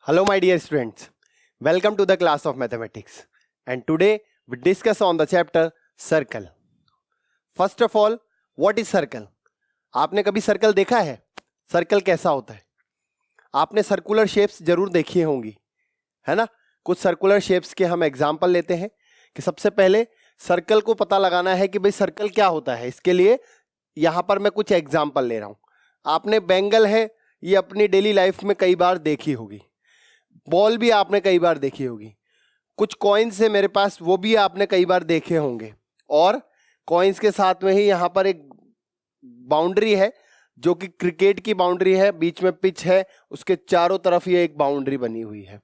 Hello my dear students, welcome to the class of mathematics and today we discuss on the chapter circle. First of all, what is circle? आपने कभी circle देखा है? Circle कैसा होता है? आपने circular shapes जरूर देखी होंगी, है ना? कुछ सर्कुलर शेप्स के हम एग्जाम्पल लेते हैं कि सबसे पहले सर्कल को पता लगाना है कि भाई सर्कल क्या होता है। इसके लिए यहां पर मैं कुछ एग्जाम्पल ले रहा हूं। आपने बैंगल है, ये अपनी डेली लाइफ में कई बार देखी होगी। बॉल भी आपने कई बार देखी होगी। कुछ कॉइन्स है मेरे पास, वो भी आपने कई बार देखे होंगे। और कॉइन्स के साथ में ही यहाँ पर एक बाउंड्री है जो कि क्रिकेट की बाउंड्री है, बीच में पिच है, उसके चारों तरफ ये एक बाउंड्री बनी हुई है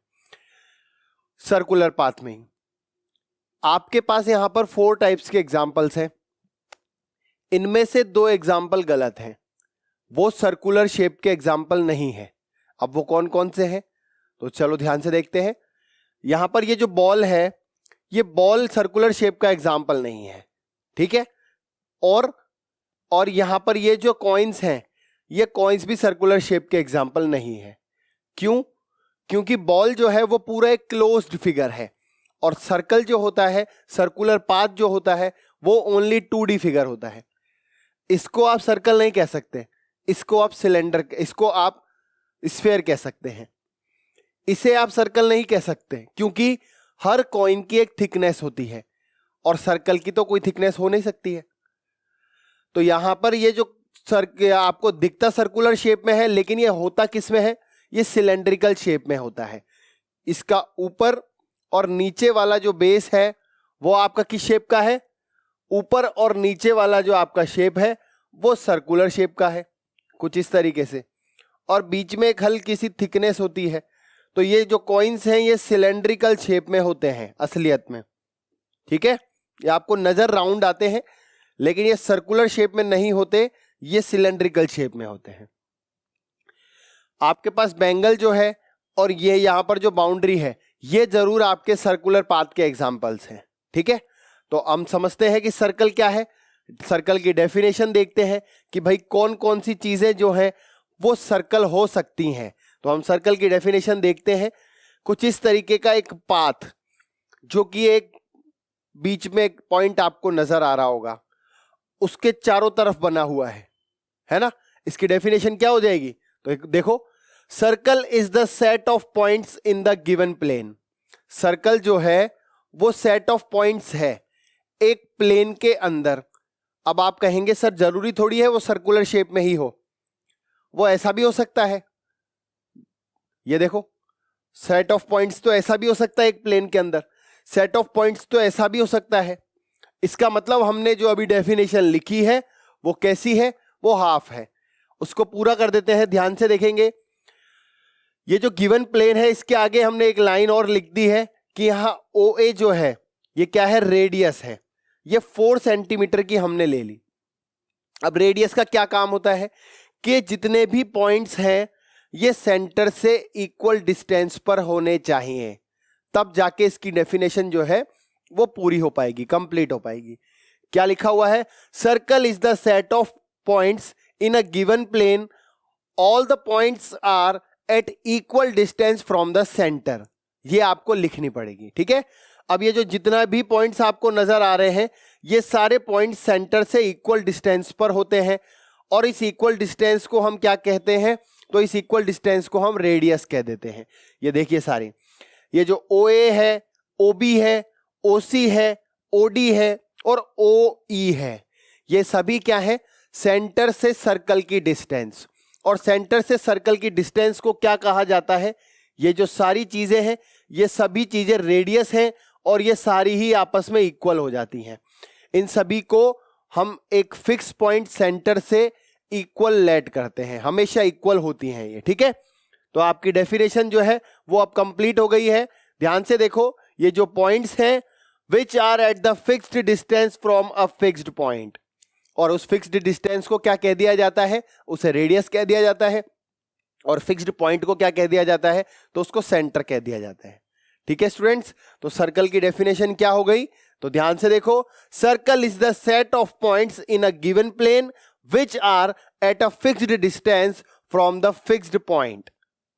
सर्कुलर पाथ में। आपके पास यहाँ पर 4 टाइप्स के एग्जाम्पल्स हैं। इनमें से 2 एग्जाम्पल गलत हैं, वो सर्कुलर शेप के एग्जाम्पल नहीं है। अब वो कौन कौन से हैं तो चलो ध्यान से देखते हैं। यहां पर ये जो बॉल है, ये बॉल सर्कुलर शेप का एग्जाम्पल नहीं है, ठीक है। और यहां पर ये जो कॉइन्स हैं, ये कॉइन्स भी सर्कुलर शेप के एग्जाम्पल नहीं है। क्यों? क्योंकि बॉल जो है वो पूरा एक क्लोज्ड फिगर है और सर्कल जो होता है, सर्कुलर पाथ जो होता है, वो ओनली 2D फिगर होता है। इसको आप सर्कल नहीं कह सकते, इसको आप सिलेंडर, इसको आप स्फीयर कह सकते हैं। इसे आप सर्कल नहीं कह सकते क्योंकि हर कॉइन की एक थिकनेस होती है और सर्कल की तो कोई थिकनेस हो नहीं सकती है। तो यहां पर ये जो आपको दिखता सर्कुलर शेप में है, लेकिन ये होता किस में है? ये सिलेंड्रिकल शेप में होता है। इसका ऊपर और नीचे वाला जो बेस है वो आपका किस शेप का है? ऊपर और नीचे वाला जो आपका शेप है वो सर्कुलर शेप का है, कुछ इस तरीके से। और बीच में एक हल्की सी थिकनेस होती है। तो ये जो कॉइन्स हैं ये सिलेंड्रिकल शेप में होते हैं असलियत में, ठीक है। ये आपको नजर राउंड आते हैं, लेकिन ये सर्कुलर शेप में नहीं होते, ये सिलेंड्रिकल शेप में होते हैं। आपके पास बैंगल जो है और ये यहां पर जो बाउंड्री है, ये जरूर आपके सर्कुलर पाथ के एग्जांपल्स हैं, ठीक है। तो हम समझते हैं कि सर्कल क्या है। सर्कल की डेफिनेशन देखते हैं कि भाई कौन कौन सी चीजें जो है वो सर्कल हो सकती हैं। तो हम सर्कल की डेफिनेशन देखते हैं। कुछ इस तरीके का एक पाथ, जो कि एक बीच में एक पॉइंट आपको नजर आ रहा होगा, उसके चारों तरफ बना हुआ है ना। इसकी डेफिनेशन क्या हो जाएगी? तो देखो, circle is the set of points in the given plane. Circle जो है वो सेट ऑफ पॉइंट्स है एक प्लेन के अंदर। अब आप कहेंगे सर जरूरी थोड़ी है वो सर्कुलर शेप में ही हो, वो ऐसा भी हो सकता है। ये देखो, सेट ऑफ पॉइंट्स तो ऐसा भी हो सकता है एक प्लेन के अंदर, सेट ऑफ पॉइंट्स तो ऐसा भी हो सकता है। इसका मतलब हमने जो अभी डेफिनेशन लिखी है वो कैसी है? वो हाफ है। उसको पूरा कर देते हैं, ध्यान से देखेंगे। ये जो गिवन प्लेन है, इसके आगे हमने एक लाइन और लिख दी है कि यहां OA जो है ये क्या है? रेडियस है। ये 4 सेंटीमीटर की हमने ले ली। अब रेडियस का क्या काम होता है कि जितने भी पॉइंट्स हैं ये सेंटर से इक्वल डिस्टेंस पर होने चाहिए, तब जाके इसकी डेफिनेशन जो है वो पूरी हो पाएगी, कंप्लीट हो पाएगी। क्या लिखा हुआ है? Circle is the set of points in a given plane, all the points are at equal distance from the center. ये आपको लिखनी पड़ेगी, ठीक है। अब ये जो जितना भी पॉइंट्स आपको नजर आ रहे हैं, ये सारे पॉइंट्स सेंटर से इक्वल डिस्टेंस पर होते हैं। और इस इक्वल डिस्टेंस को हम क्या कहते हैं? तो इस इक्वल डिस्टेंस को हम रेडियस कह देते हैं। ये देखिए सारी, ये जो OA है, OB है, OC है, OD है और OE है, ये सभी क्या है? सेंटर से सर्कल की डिस्टेंस। और सेंटर से सर्कल की डिस्टेंस को क्या कहा जाता है? ये जो सारी चीजें हैं ये सभी चीजें रेडियस हैं और ये सारी ही आपस में इक्वल हो जाती हैं। इन सभी को हम एक फिक्स पॉइंट सेंटर से इक्वल लेट करते हैं, हमेशा इक्वल होती हैं ये, ठीक है। तो आपकी डेफिनेशन जो है वो अब कंप्लीट हो गई है। ध्यान से देखो, ये जो पॉइंट्स हैं which are at the fixed distance from a fixed point, और उस फिक्स्ड डिस्टेंस को क्या कह दिया जाता है? उसे रेडियस कह दिया जाता है। और फिक्स्ड पॉइंट को क्या कह दिया जाता है? तो उसको सेंटर कह दिया जाता है, ठीक है स्टूडेंट्स। तो सर्कल की डेफिनेशन क्या हो गई? तो ध्यान से देखो, circle is the set of points in a given plane which are at a fixed distance from the fixed point,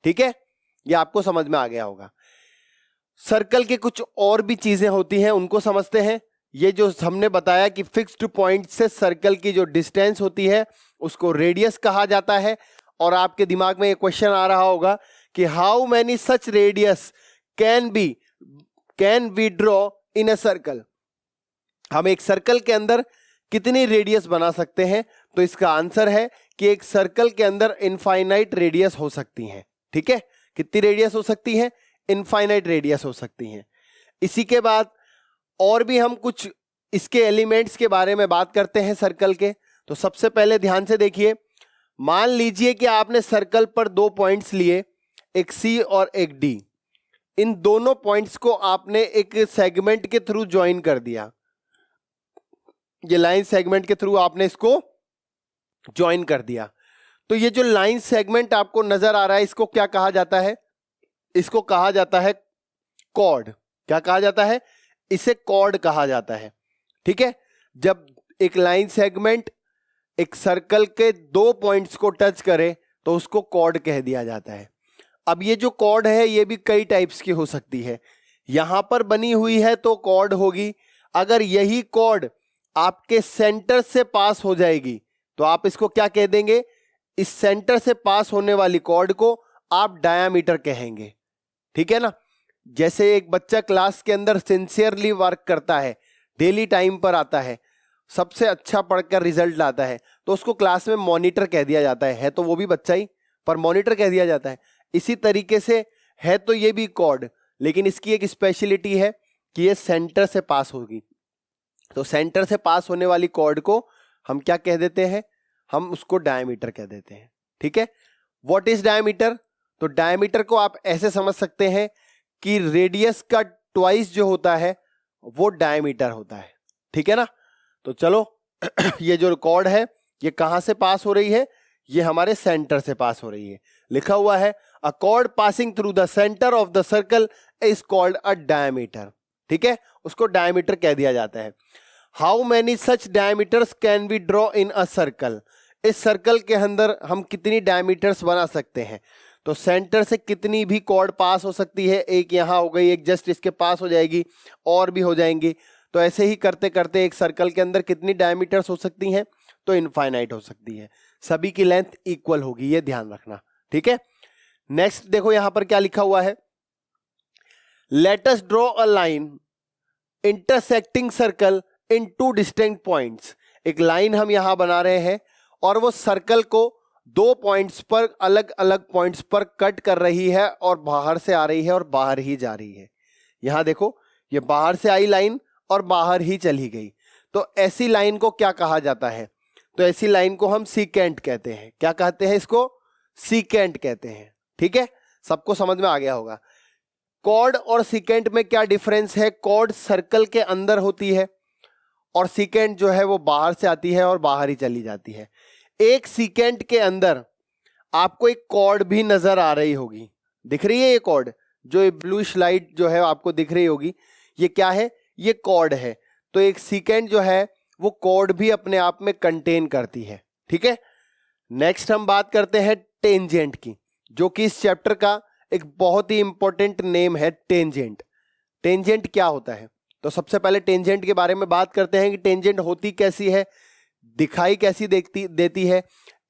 ठीक है। ये आपको समझ में आ गया होगा। सर्कल के कुछ और भी चीजें होती हैं, उनको समझते हैं। ये जो हमने बताया कि फिक्स्ड पॉइंट से सर्कल की जो डिस्टेंस होती है उसको रेडियस कहा जाता है। और आपके दिमाग में ये क्वेश्चन आ रहा होगा कि how many such radius can we draw in a circle. हम एक सर्कल के अंदर कितनी रेडियस बना सकते हैं? तो इसका आंसर है कि एक सर्कल के अंदर इनफाइनाइट रेडियस हो सकती हैं। ठीक है, कितनी रेडियस हो सकती है? इनफाइनाइट रेडियस हो सकती हैं। इसी के बाद और भी हम कुछ इसके एलिमेंट्स के बारे में बात करते हैं सर्कल के। तो सबसे पहले ध्यान से देखिए, मान लीजिए कि आपने सर्कल पर दो पॉइंट्स लिए, एक सी और एक डी। इन दोनों पॉइंट्स को आपने एक सेगमेंट के थ्रू ज्वाइन कर दिया। ये लाइन सेगमेंट के थ्रू आपने इसको ज्वाइन कर दिया। तो ये जो लाइन सेगमेंट आपको नजर आ रहा है, इसको क्या कहा जाता है? इसको कहा जाता है कॉर्ड। क्या कहा जाता है? इसे कॉर्ड कहा जाता है। ठीक है, जब एक लाइन सेगमेंट एक सर्कल के दो पॉइंट्स को टच करे तो उसको कॉर्ड कह दिया जाता है। अब ये जो कॉर्ड है ये भी कई टाइप्स की हो सकती है। यहां पर बनी हुई है तो कॉर्ड होगी। अगर यही कॉर्ड आपके सेंटर से पास हो जाएगी तो आप इसको क्या कह देंगे? इस सेंटर से पास होने वाली कॉर्ड को आप डायामीटर कहेंगे। ठीक है ना? जैसे एक बच्चा क्लास के अंदर सिंसियरली वर्क करता है, डेली टाइम पर आता है, सबसे अच्छा पढ़कर रिजल्ट लाता है, तो उसको क्लास में मॉनिटर कह दिया जाता है तो वो भी बच्चा ही, पर मॉनिटर कह दिया जाता है। इसी तरीके से है तो ये भी कॉर्ड, लेकिन इसकी एक स्पेशलिटी है कि ये सेंटर से पास होगी। तो सेंटर से पास होने वाली कॉर्ड को हम क्या कह देते हैं? हम उसको डायमीटर कह देते हैं। ठीक है, व्हाट इज डायमीटर? तो डायमीटर को आप ऐसे समझ सकते हैं कि रेडियस का ट्वाइस जो होता है वो डायमीटर होता है। ठीक है ना? तो चलो ये जो कॉर्ड है ये कहां से पास हो रही है? ये हमारे सेंटर से पास हो रही है। लिखा हुआ है a chord passing through the center of the circle is called a diameter. ठीक है, उसको डायमीटर कह दिया जाता है। How many such diameters can we draw in a circle? इस सर्कल के अंदर हम कितनी डायमीटर्स बना सकते हैं? तो सेंटर से कितनी भी कॉर्ड पास हो सकती है। एक यहां हो गई, एक जस्ट इसके पास हो जाएगी, और भी हो जाएंगी। तो ऐसे ही करते करते एक सर्कल के अंदर कितनी डायमीटर्स हो सकती हैं? तो इनफाइनाइट हो सकती है। सभी की लेंथ इक्वल होगी, ये ध्यान रखना। ठीक है, नेक्स्ट देखो यहां पर क्या लिखा हुआ है। Let us draw a line intersecting circle in two distinct points. एक लाइन हम यहां बना रहे हैं और वो सर्कल को दो पॉइंट्स पर, अलग अलग पॉइंट्स पर कट कर रही है और बाहर से आ रही है और बाहर ही जा रही है। यहां देखो, ये बाहर से आई लाइन और बाहर ही चली गई। तो ऐसी लाइन को क्या कहा जाता है? तो ऐसी लाइन को हम सीकेंट कहते हैं। क्या कहते हैं इसको? सीकेंट कहते हैं। ठीक है, सबको समझ में आ गया होगा। कॉर्ड और सीकेंट में क्या डिफरेंस है? कॉर्ड सर्कल के अंदर होती है और सीकेंट जो है वो बाहर से आती है और बाहर ही चली जाती है। एक सीकेंट के अंदर आपको एक कॉर्ड भी नजर आ रही होगी। दिख रही है ये कॉर्ड? जो ब्लूइश लाइट जो है आपको दिख रही होगी, ये क्या है? ये कॉर्ड है। तो एक सीकेंट जो है वो कॉर्ड भी अपने आप में कंटेन करती है। ठीक है, नेक्स्ट हम बात करते हैं टेंजेंट की, जो कि इस चैप्टर का एक बहुत ही इंपॉर्टेंट नेम है, टेंजेंट। टेंजेंट क्या होता है? तो सबसे पहले टेंजेंट के बारे में बात करते हैं कि टेंजेंट होती कैसी है, दिखाई कैसी देती है,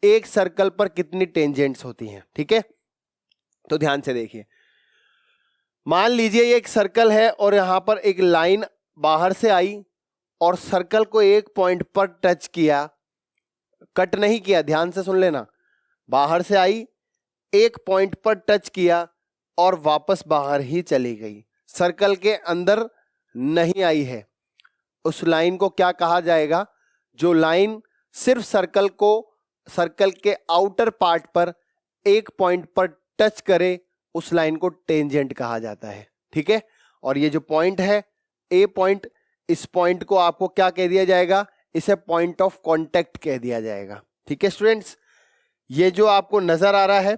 एक सर्कल पर कितनी टेंजेंट्स होती हैं। ठीक है, तो ध्यान से देखिए। मान लीजिए ये एक सर्कल है और यहां पर एक लाइन बाहर से आई और सर्कल को एक पॉइंट पर टच किया, कट नहीं किया, ध्यान से सुन लेना। बाहर से आई, एक पॉइंट पर टच किया और वापस बाहर ही चली गई, सर्कल के अंदर नहीं आई है। उस लाइन को क्या कहा जाएगा? जो लाइन सिर्फ सर्कल के आउटर पार्ट पर एक पॉइंट पर टच करे, उस लाइन को टेंजेंट कहा जाता है। ठीक है, और ये जो पॉइंट है, ए पॉइंट, इस पॉइंट को आपको क्या कह दिया जाएगा? इसे पॉइंट ऑफ कांटेक्ट कह दिया जाएगा। ठीक है स्टूडेंट्स, ये जो आपको नजर आ रहा है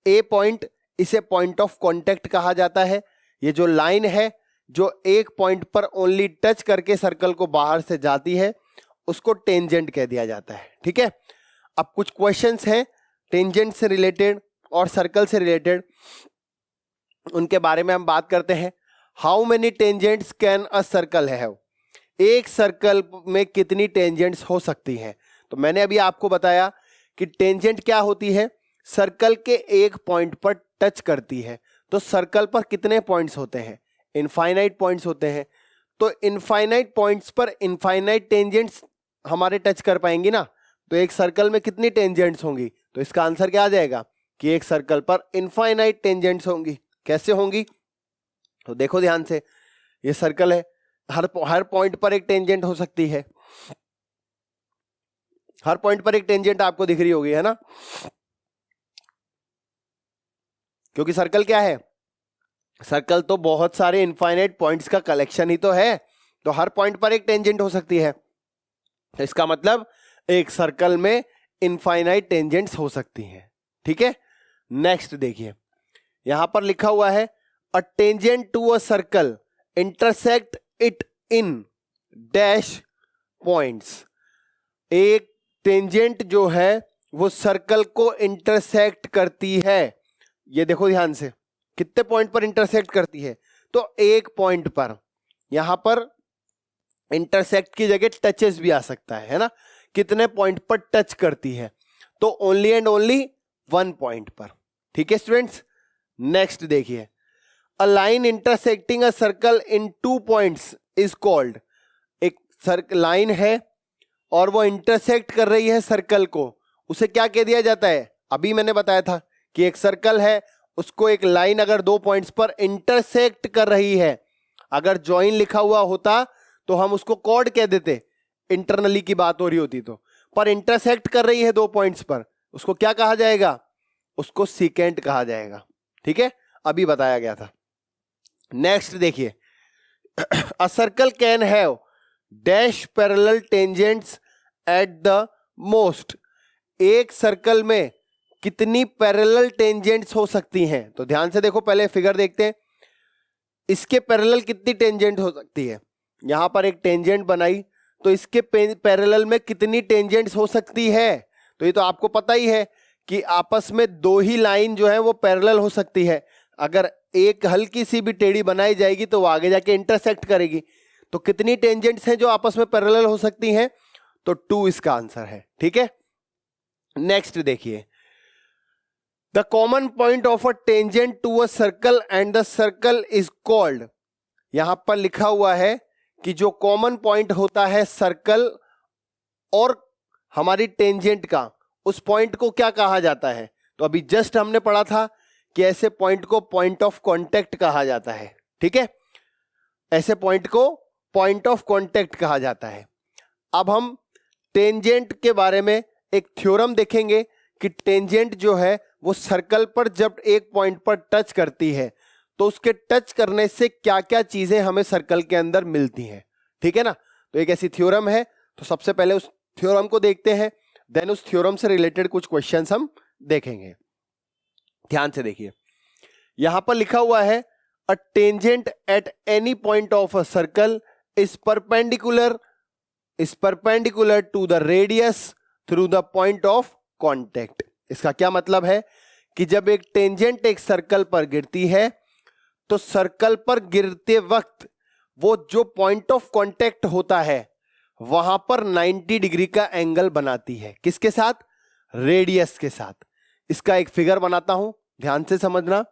ए पॉइंट, इसे पॉइंट ऑफ कांटेक्ट कहा जाता है। ये जो लाइन है जो एक पॉइंट पर ओनली टच करके सर्कल को बाहर से जाती है, उसको टेंजेंट कह दिया जाता है। ठीक है, अब कुछ क्वेश्चंस हैं टेंजेंट से रिलेटेड और सर्कल से रिलेटेड, उनके बारे में हम बात करते हैं। How many tangents can a circle have? एक सर्कल में कितनी टेंजेंट्स हो सकती हैं? तो मैंने अभी आपको बताया कि टेंजेंट क्या होती है, सर्कल के एक पॉइंट पर टच करती है। तो सर्कल पर कितने पॉइंट्स होते हैं? इनफाइनाइट पॉइंट्स होते हैं। तो इनफाइनाइट पॉइंट्स पर इनफाइनाइट टेंजेंट्स हमारे टच कर पाएंगी ना। तो एक सर्कल में कितनी टेंजेंट्स होंगी? तो इसका आंसर क्या आ जाएगा कि एक सर्कल पर इनफाइनाइट टेंजेंट्स होंगी। कैसे होंगी? तो देखो ध्यान से, ये सर्कल है, हर पॉइंट पर एक टेंजेंट हो सकती है। हर पॉइंट पर एक टेंजेंट आपको दिख रही होगी, है ना, क्योंकि सर्कल क्या है? सर्कल तो बहुत सारे इनफाइनाइट पॉइंट्स का कलेक्शन ही तो है। तो हर पॉइंट पर एक टेंजेंट हो सकती है। तो इसका मतलब एक सर्कल में इनफाइनाइट टेंजेंट्स हो सकती हैं। ठीक है, नेक्स्ट देखिए, यहां पर लिखा हुआ है a tangent to a circle intersect it in dash points. एक टेंजेंट जो है वो सर्कल को इंटरसेक्ट करती है। ये देखो ध्यान से, कितने पॉइंट पर इंटरसेक्ट करती है? तो एक पॉइंट पर। यहां पर इंटरसेक्ट की जगह टचेस भी आ सकता है ना। कितने पॉइंट पर टच करती है? तो only and only one point पर। ठीक है स्टूडेंट्स, नेक्स्ट देखिए, a line intersecting a circle in 2 points is called. एक लाइन है और वो इंटरसेक्ट कर रही है सर्कल को, उसे क्या कह दिया जाता है? अभी मैंने बताया था कि एक सर्कल है, उसको एक लाइन अगर 2 पॉइंट्स पर इंटरसेक्ट कर रही है, अगर जॉइन लिखा हुआ होता तो हम उसको कॉर्ड कह देते, इंटरनली की बात हो रही होती तो। पर इंटरसेक्ट कर रही है 2 पॉइंट्स पर, उसको क्या कहा जाएगा? उसको सीकेंट कहा जाएगा। ठीक है, अभी बताया गया था। नेक्स्ट देखिए, a circle can have dash parallel tangents at the most. एक सर्कल में कितनी पैरेलल टेंजेंट्स हो सकती हैं? तो ध्यान से देखो, पहले फिगर देखते हैं, इसके पैरेलल कितनी टेंजेंट हो सकती है। यहां पर एक टेंजेंट बनाई, तो इसके पैरेलल में कितनी टेंजेंट्स हो सकती है? तो ये तो आपको पता ही है कि आपस में 2 ही लाइन जो है वो पैरेलल हो सकती है। अगर एक हल्की सी भी टेढ़ी बनाई जाएगी तो वो आगे जाके इंटरसेक्ट करेगी। तो कितनी टेंजेंट्स हैं जो आपस में पैरेलल हो सकती हैं? तो 2 इसका आंसर है। ठीक है, नेक्स्ट देखिए, the common point of a tangent to a circle and the circle is called. यहां पर लिखा हुआ है कि जो कॉमन पॉइंट होता है सर्कल और हमारी टेंजेंट का, उस पॉइंट को क्या कहा जाता है? तो अभी जस्ट हमने पढ़ा था कि ऐसे पॉइंट को पॉइंट ऑफ कांटेक्ट कहा जाता है। ठीक है, ऐसे पॉइंट को पॉइंट ऑफ कांटेक्ट कहा जाता है। अब हम टेंजेंट के बारे में एक थ्योरम देखेंगे कि टेंजेंट जो है वो सर्कल पर जब एक पॉइंट पर टच करती है तो उसके टच करने से क्या क्या चीजें हमें सर्कल के अंदर मिलती हैं। ठीक है ना, तो एक ऐसी थ्योरम है। तो सबसे पहले उस थ्योरम को देखते हैं, देन उस थ्योरम से रिलेटेड कुछ क्वेश्चंस हम देखेंगे। ध्यान से देखिए, यहां पर लिखा हुआ है a tangent at any point of a circle is perpendicular to the radius through the point of contact. इसका क्या मतलब है कि जब एक टेंजेंट एक सर्कल पर गिरती है तो सर्कल पर गिरते वक्त वो जो पॉइंट ऑफ कांटेक्ट होता है वहां पर 90 डिग्री का एंगल बनाती है। किसके साथ? रेडियस के साथ। इसका एक फिगर बनाता हूं, ध्यान से समझना।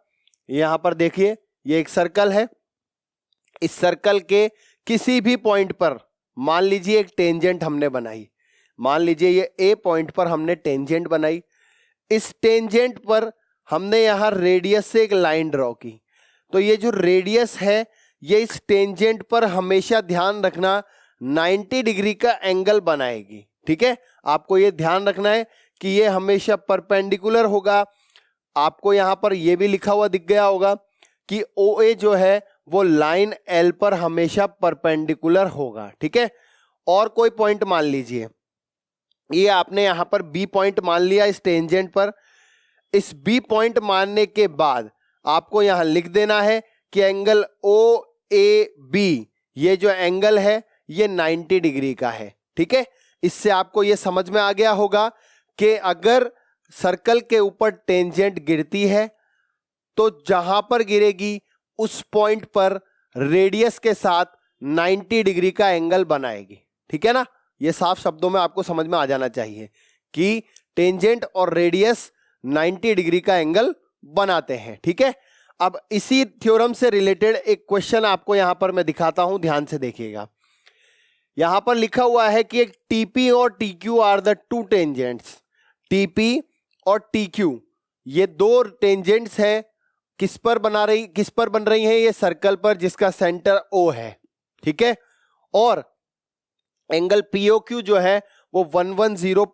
यहां पर देखिए, ये एक सर्कल है, इस सर्कल के किसी भी पॉइंट पर मान लीजिए एक टेंजेंट हमने बनाई। मान लीजिए ये ए पॉइंट पर हमने टेंजेंट बनाई, इस टेंजेंट पर हमने यहां रेडियस से एक लाइन ड्रॉ की। तो ये जो रेडियस है ये इस टेंजेंट पर हमेशा ध्यान रखना 90 डिग्री का एंगल बनाएगी। ठीक है, आपको ये ध्यान रखना है कि ये हमेशा परपेंडिकुलर होगा। आपको यहां पर ये भी लिखा हुआ दिख गया होगा कि OA जो है वो लाइन L पर हमेशा परपेंडिकुलर होगा। ठीक है, और कोई पॉइंट मान लीजिए, ये आपने यहां पर B पॉइंट मान लिया इस टेंजेंट पर। इस B पॉइंट मानने के बाद आपको यहां लिख देना है कि एंगल OAB, ये जो एंगल है ये 90 डिग्री का है। ठीक है, इससे आपको ये समझ में आ गया होगा कि अगर सर्कल के ऊपर टेंजेंट गिरती है तो जहां पर गिरेगी उस पॉइंट पर रेडियस के साथ 90 डिग्री का एंगल बनाएगी। ठीक है ना, ये साफ शब्दों में आपको समझ में आ जाना चाहिए कि टेंजेंट और रेडियस 90 डिग्री का एंगल बनाते हैं। ठीक है, अब इसी थ्योरम से रिलेटेड एक क्वेश्चन आपको यहां पर मैं दिखाता हूं, ध्यान से देखिएगा। यहां पर लिखा हुआ है कि एक टीपी और TQ are the two tangents. TP और टीक्यू ये दो टेंजेंट्स है, किस पर बन रही हैं? ये सर्कल पर जिसका सेंटर O है। ठीक है, और एंगल POQ जो है वो 110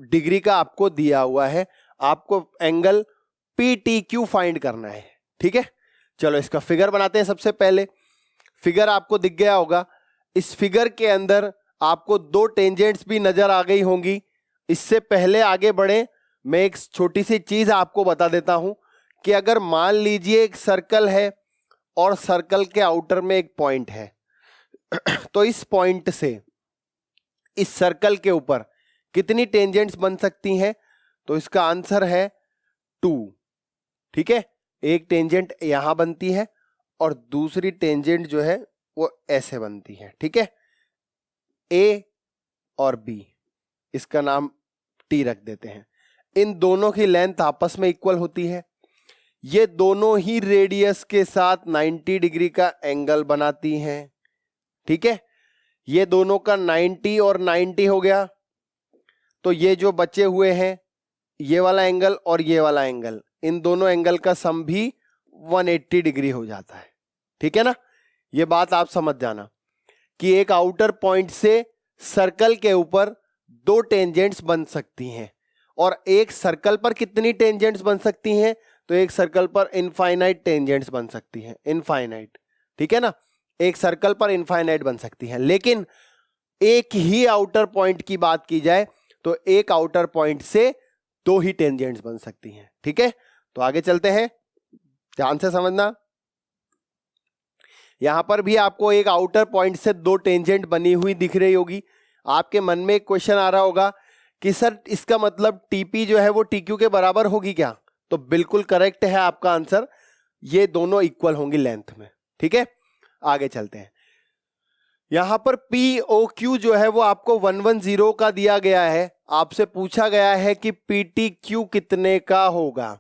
डिग्री का आपको दिया हुआ है। आपको एंगल PTQ फाइंड करना है। ठीक है, चलो इसका फिगर बनाते हैं। सबसे पहले फिगर आपको दिख गया होगा। इस फिगर के अंदर आपको दो टेंजेंट्स भी नजर आ गई होंगी। इससे पहले आगे बढ़े, मैं एक छोटी सी चीज आपको बता देता हूं कि अगर मान लीजिए एक सर्कल है और सर्कल के आउटर में एक पॉइंट है, तो इस पॉइंट से इस सर्कल के ऊपर कितनी टेंजेंट्स बन सकती हैं? तो इसका आंसर है 2। ठीक है, एक टेंजेंट यहां बनती है और दूसरी टेंजेंट जो है वो ऐसे बनती है। ठीक है, A और B, इसका नाम T रख देते हैं। इन दोनों की लेंथ आपस में इक्वल होती है। ये दोनों ही रेडियस के साथ 90 डिग्री का एंगल बनाती हैं। ठीक है, ये दोनों का 90 और 90 हो गया, तो ये जो बचे हुए हैं ये वाला एंगल और ये वाला एंगल, इन दोनों एंगल का सम भी 180 डिग्री हो जाता है। ठीक है ना, ये बात आप समझ जाना कि एक आउटर पॉइंट से सर्कल के ऊपर दो टेंजेंट्स बन सकती हैं। और एक सर्कल पर कितनी टेंजेंट्स बन सकती हैं? तो एक सर्कल पर इनफाइनाइट टेंजेंट्स बन सकती हैं, इनफाइनाइट। ठीक है ना, एक सर्कल पर इनफाइनाइट बन सकती हैं। लेकिन एक ही आउटर पॉइंट की बात की जाए तो एक आउटर पॉइंट से दो ही टेंजेंट्स बन सकती हैं। ठीक है, तो आगे चलते हैं, ध्यान से समझना। यहां पर भी आपको एक आउटर पॉइंट से दो टेंजेंट बनी हुई दिख रही होगी। आपके मन में एक क्वेश्चन आ रहा होगा कि सर इसका मतलब टीपी जो है वो टीक्यू के बराबर होगी क्या? तो बिल्कुल करेक्ट है आपका आंसर, ये दोनों इक्वल होंगी लेंथ में। ठीक है, आगे चलते हैं। यहां पर POQ जो है वो आपको 110 का दिया गया है। आपसे पूछा गया है कि PTQ कितने का होगा।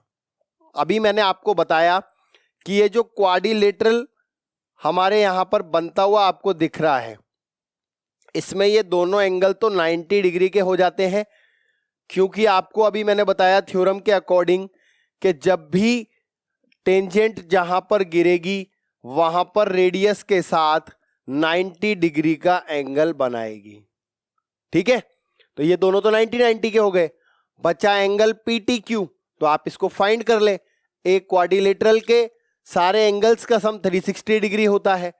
अभी मैंने आपको बताया कि ये जो क्वाड्रिलेटरल हमारे यहां पर बनता हुआ आपको दिख रहा है, इसमें ये दोनों एंगल तो 90 डिग्री के हो जाते हैं, क्योंकि आपको अभी मैंने बताया थ्योरम के अकॉर्डिंग कि जब भी टेंजेंट जहां पर गिरेगी वहां पर रेडियस के साथ 90 डिग्री का एंगल बनाएगी। ठीक है, तो ये दोनों तो 90 के हो गए, बचा एंगल PTQ। तो आप इसको फाइंड कर ले। एक क्वाड्रिलेटरल के सारे एंगल्स का सम 360 डिग्री होता है,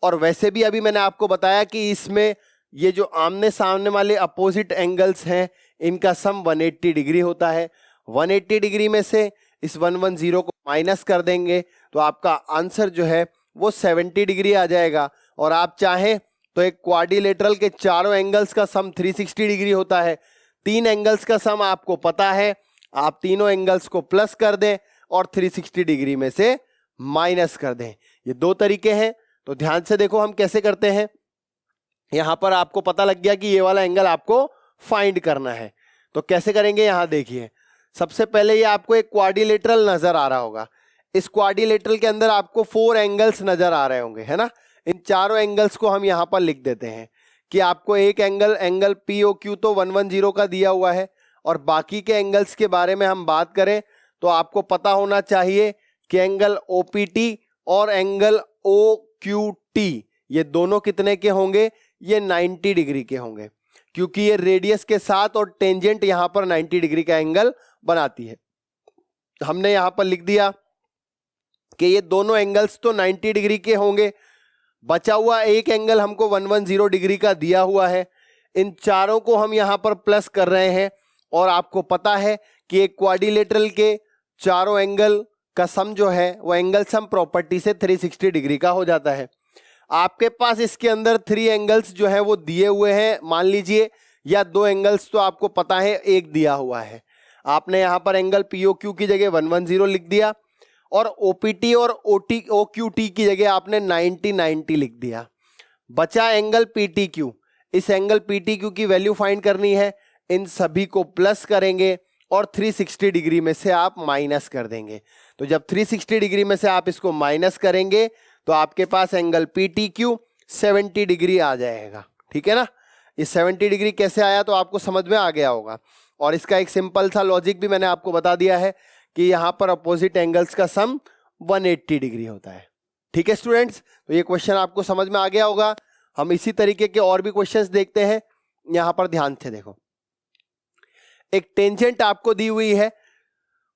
और वैसे भी अभी मैंने आपको बताया कि इसमें ये जो आमने सामने वाले अपोजिट एंगल्स हैं इनका सम 180 डिग्री होता है। 180 डिग्री में से इस 110 को माइनस कर देंगे तो आपका आंसर जो है वो 70 डिग्री आ जाएगा। और आप चाहें तो एक क्वाड्रिलेटरल के चारों एंगल्स का सम 360 डिग्री होता है। तीन एंगल्स का सम आपको पता है, आप तीनों एंगल्स को प्लस कर दें और 360 डिग्री में से माइनस कर दें। ये दो तरीके हैं, तो ध्यान से देखो हम कैसे करते हैं। यहां पर आपको पता लग गया कि ये वाला एंगल आपको फाइंड करना है, तो कैसे करेंगे यहां देखिए। सबसे पहले ये आपको एक क्वाड्रिलेटरल नजर आ रहा होगा। इस क्वाड्रिलेटरल के अंदर आपको 4 एंगल्स नजर आ रहे होंगे, है ना। इन चारों एंगल्स को हम यहां पर लिख देते हैं कि आपको एक एंगल POQ तो 110 का दिया हुआ है, और बाकी के एंगल्स के बारे में हम बात करें तो आपको पता होना चाहिए कि एंगल OPT और एंगल OQT ये दोनों कितने के होंगे? ये 90 डिग्री के होंगे, क्योंकि ये रेडियस के साथ और टेंजेंट यहां पर 90 डिग्री का एंगल बनाती है। हमने यहां पर लिख दिया कि ये दोनों एंगल्स तो 90 डिग्री के होंगे। बचा हुआ एक एंगल हमको 110 डिग्री का दिया हुआ है। इन चारों को हम यहां पर प्लस कर रहे हैं, और आपको पता है कि एक क्वाड्रिलेटरल के चारों एंगल का सम जो है वो एंगल सम प्रॉपर्टी से 360 डिग्री का हो जाता है। आपके पास इसके अंदर 3 एंगल्स जो है वो दिए हुए हैं मान लीजिए, या 2 एंगल्स तो आपको पता है एक दिया हुआ है। आपने यहां पर एंगल POQ की जगह 110 लिख दिया, और ओपीटी और ओक्यूटी की जगह आपने 90-90 लिख दिया। बचा एंगल पीटीक्यू। इस एंगल पीटीक्यू की वैल्यू फाइंड करनी है। इन सभी को प्लस करेंगे और 360 डिग्री में से आप माइनस कर देंगे। तो जब 360 डिग्री में से आप इसको माइनस करेंगे तो आपके पास एंगल पीटीक्यू 70 डिग्री आ जाएगा। ठीक है ना। ये 70 डिग्री कैसे आया तो आपको समझ में आ गया होगा। और इसका एक सिंपल सा लॉजिक भी मैंने आपको बता दिया है कि यहां पर अपोजिट एंगल्स का सम 180 डिग्री होता है। ठीक है स्टूडेंट्स, तो ये क्वेश्चन आपको समझ में आ गया होगा। हम इसी तरीके के और भी क्वेश्चंस देखते हैं। यहां पर ध्यान से देखो, एक टेंजेंट आपको दी हुई है,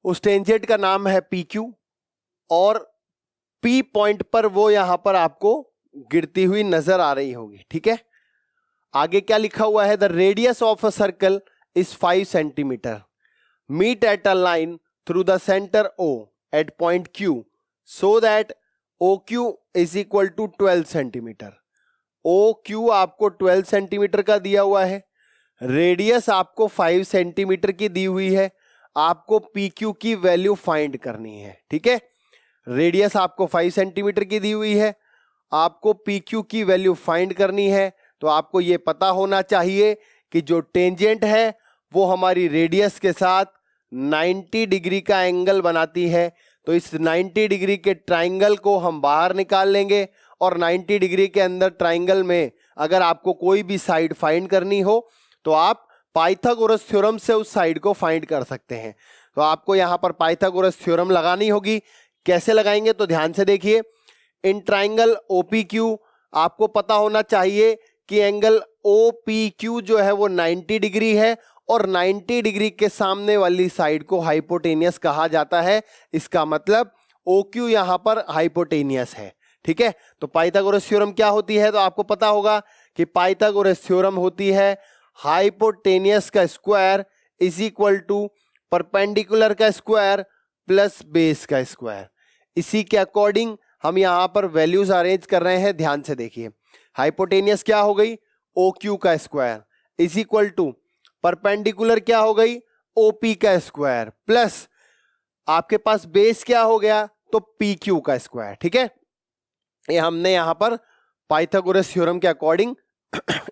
उस टेंजेंट का नाम है PQ और P पॉइंट पर वो यहां पर आपको गिरती हुई नजर आ रही होगी। ठीक है, आगे क्या लिखा हुआ है, the radius of a circle is 5 centimeter, meet at a line through the center O at point Q so that OQ is equal to 12 centimeter. OQ आपको 12 सेंटीमीटर का दिया हुआ है, रेडियस आपको 5 सेंटीमीटर की दी हुई है, आपको PQ की वैल्यू फाइंड करनी है। ठीक है, रेडियस आपको 5 सेंटीमीटर की दी हुई है, आपको PQ की वैल्यू फाइंड करनी है। तो आपको ये पता होना चाहिए कि जो टेंजेंट है वो हमारी रेडियस के साथ 90 डिग्री का एंगल बनाती है। तो इस 90 डिग्री के ट्राइंगल को हम बाहर निकाल लेंगे और 90 डिग्री के अंदर ट्राइंगल में अगर आपको कोई भी साइड फाइंड करनी हो तो आप पाइथागोरस थ्योरम से उस साइड को फाइंड कर सकते हैं। तो आपको यहां पर पाइथागोरस थ्योरम लगानी होगी। कैसे लगाएंगे तो ध्यान से देखिए, इन ट्राइंगल OPQ आपको पता होना चाहिए कि एंगल OPQ जो है वो 90 डिग्री है और 90 डिग्री के सामने वाली साइड को हाइपोटेनियस कहा जाता है। इसका मतलब OQ यहां पर हाइपोटेनियस है। ठीक है, तो पाइथागोरस थ्योरम क्या होती है तो आपको पता होगा कि पाइथागोरस थ्योरम होती है हाइपोटेनियस का square is equal to perpendicular का स्क्वायर प्लस बेस का स्क्वायर। इसी के अकॉर्डिंग हम यहां पर वैल्यूज अरेंज कर रहे हैं। ध्यान से देखिए, हाइपोटेनियस क्या हो गई, OQ का square is equal to perpendicular क्या हो गई, OP का स्क्वायर प्लस आपके पास बेस क्या हो गया तो PQ का स्क्वायर। ठीक है, ये हमने यहां पर पाइथागोरस थ्योरम के अकॉर्डिंग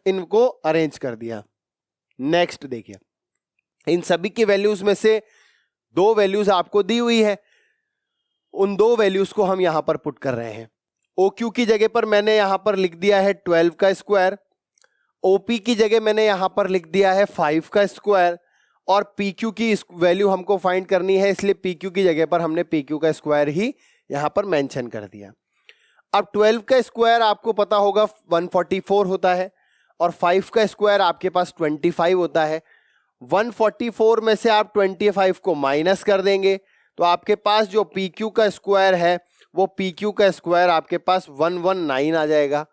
इनको अरेंज कर दिया। नेक्स्ट देखिए, इन सभी की वैल्यूज में से दो वैल्यूज आपको दी हुई है, उन दो वैल्यूज को हम यहां पर पुट कर रहे हैं। OQ की जगह पर मैंने यहां पर लिख दिया है 12 का स्क्वायर, OP की जगह मैंने यहां पर लिख दिया है 5 का स्क्वायर और PQ की वैल्यू हमको फाइंड करनी है, इसलिए PQ की जगह पर हमने PQ का स्क्वायर ही यहां पर मेंशन कर दिया। अब 12 का स्क्वायर आपको पता होगा 144 होता है और 5 का स्क्वायर आपके पास 25 होता है। 144 में से आप 25 को माइनस कर देंगे तो आपके पास जो PQ का स्क्वायर है वो PQ का स्क्वायर आपके पास 119 आ जाएगा।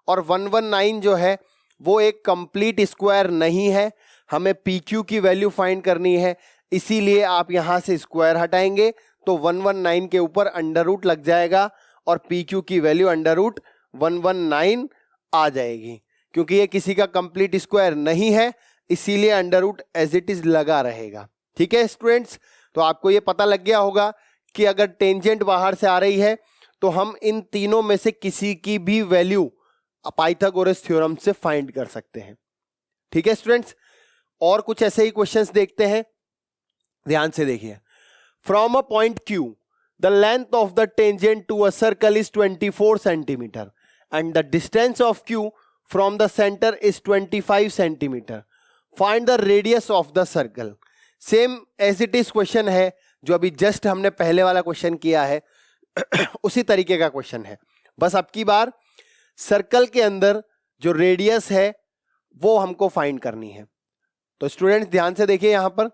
और 119 जो है वो एक कंप्लीट स्क्वायर नहीं है, हमें PQ की वैल्यू फाइंड करनी है, इसीलिए आप यहां से स्क्वायर हटाएंगे तो 119 के ऊपर अंडर रूट लग जाएगा और PQ की वैल्यू अंडर रूट 119 आ जाएगी। क्योंकि ये किसी का कंप्लीट स्क्वायर नहीं है इसीलिए under root as it is लगा रहेगा। ठीक है स्टूडेंट्स, तो आपको ये पता लग गया होगा कि अगर टेंजेंट बाहर से आ रही है तो हम इन तीनों में से किसी की भी वैल्यू पाइथागोरस थ्योरम से फाइंड कर सकते हैं। ठीक है स्टूडेंट्स, और कुछ ऐसे ही क्वेश्चंस देखते हैं। ध्यान से देखिए, from a point Q the length of the tangent to a circle is 24 centimeter and the distance of Q from the center is 25 centimeter. Find the radius of the circle. Same as it is question है जो अभी just हमने पहले वाला question किया है उसी तरीके का क्वेश्चन है, बस अब की बार सर्कल के अंदर जो रेडियस है वो हमको फाइंड करनी है। तो स्टूडेंट्स ध्यान से देखिए, यहां पर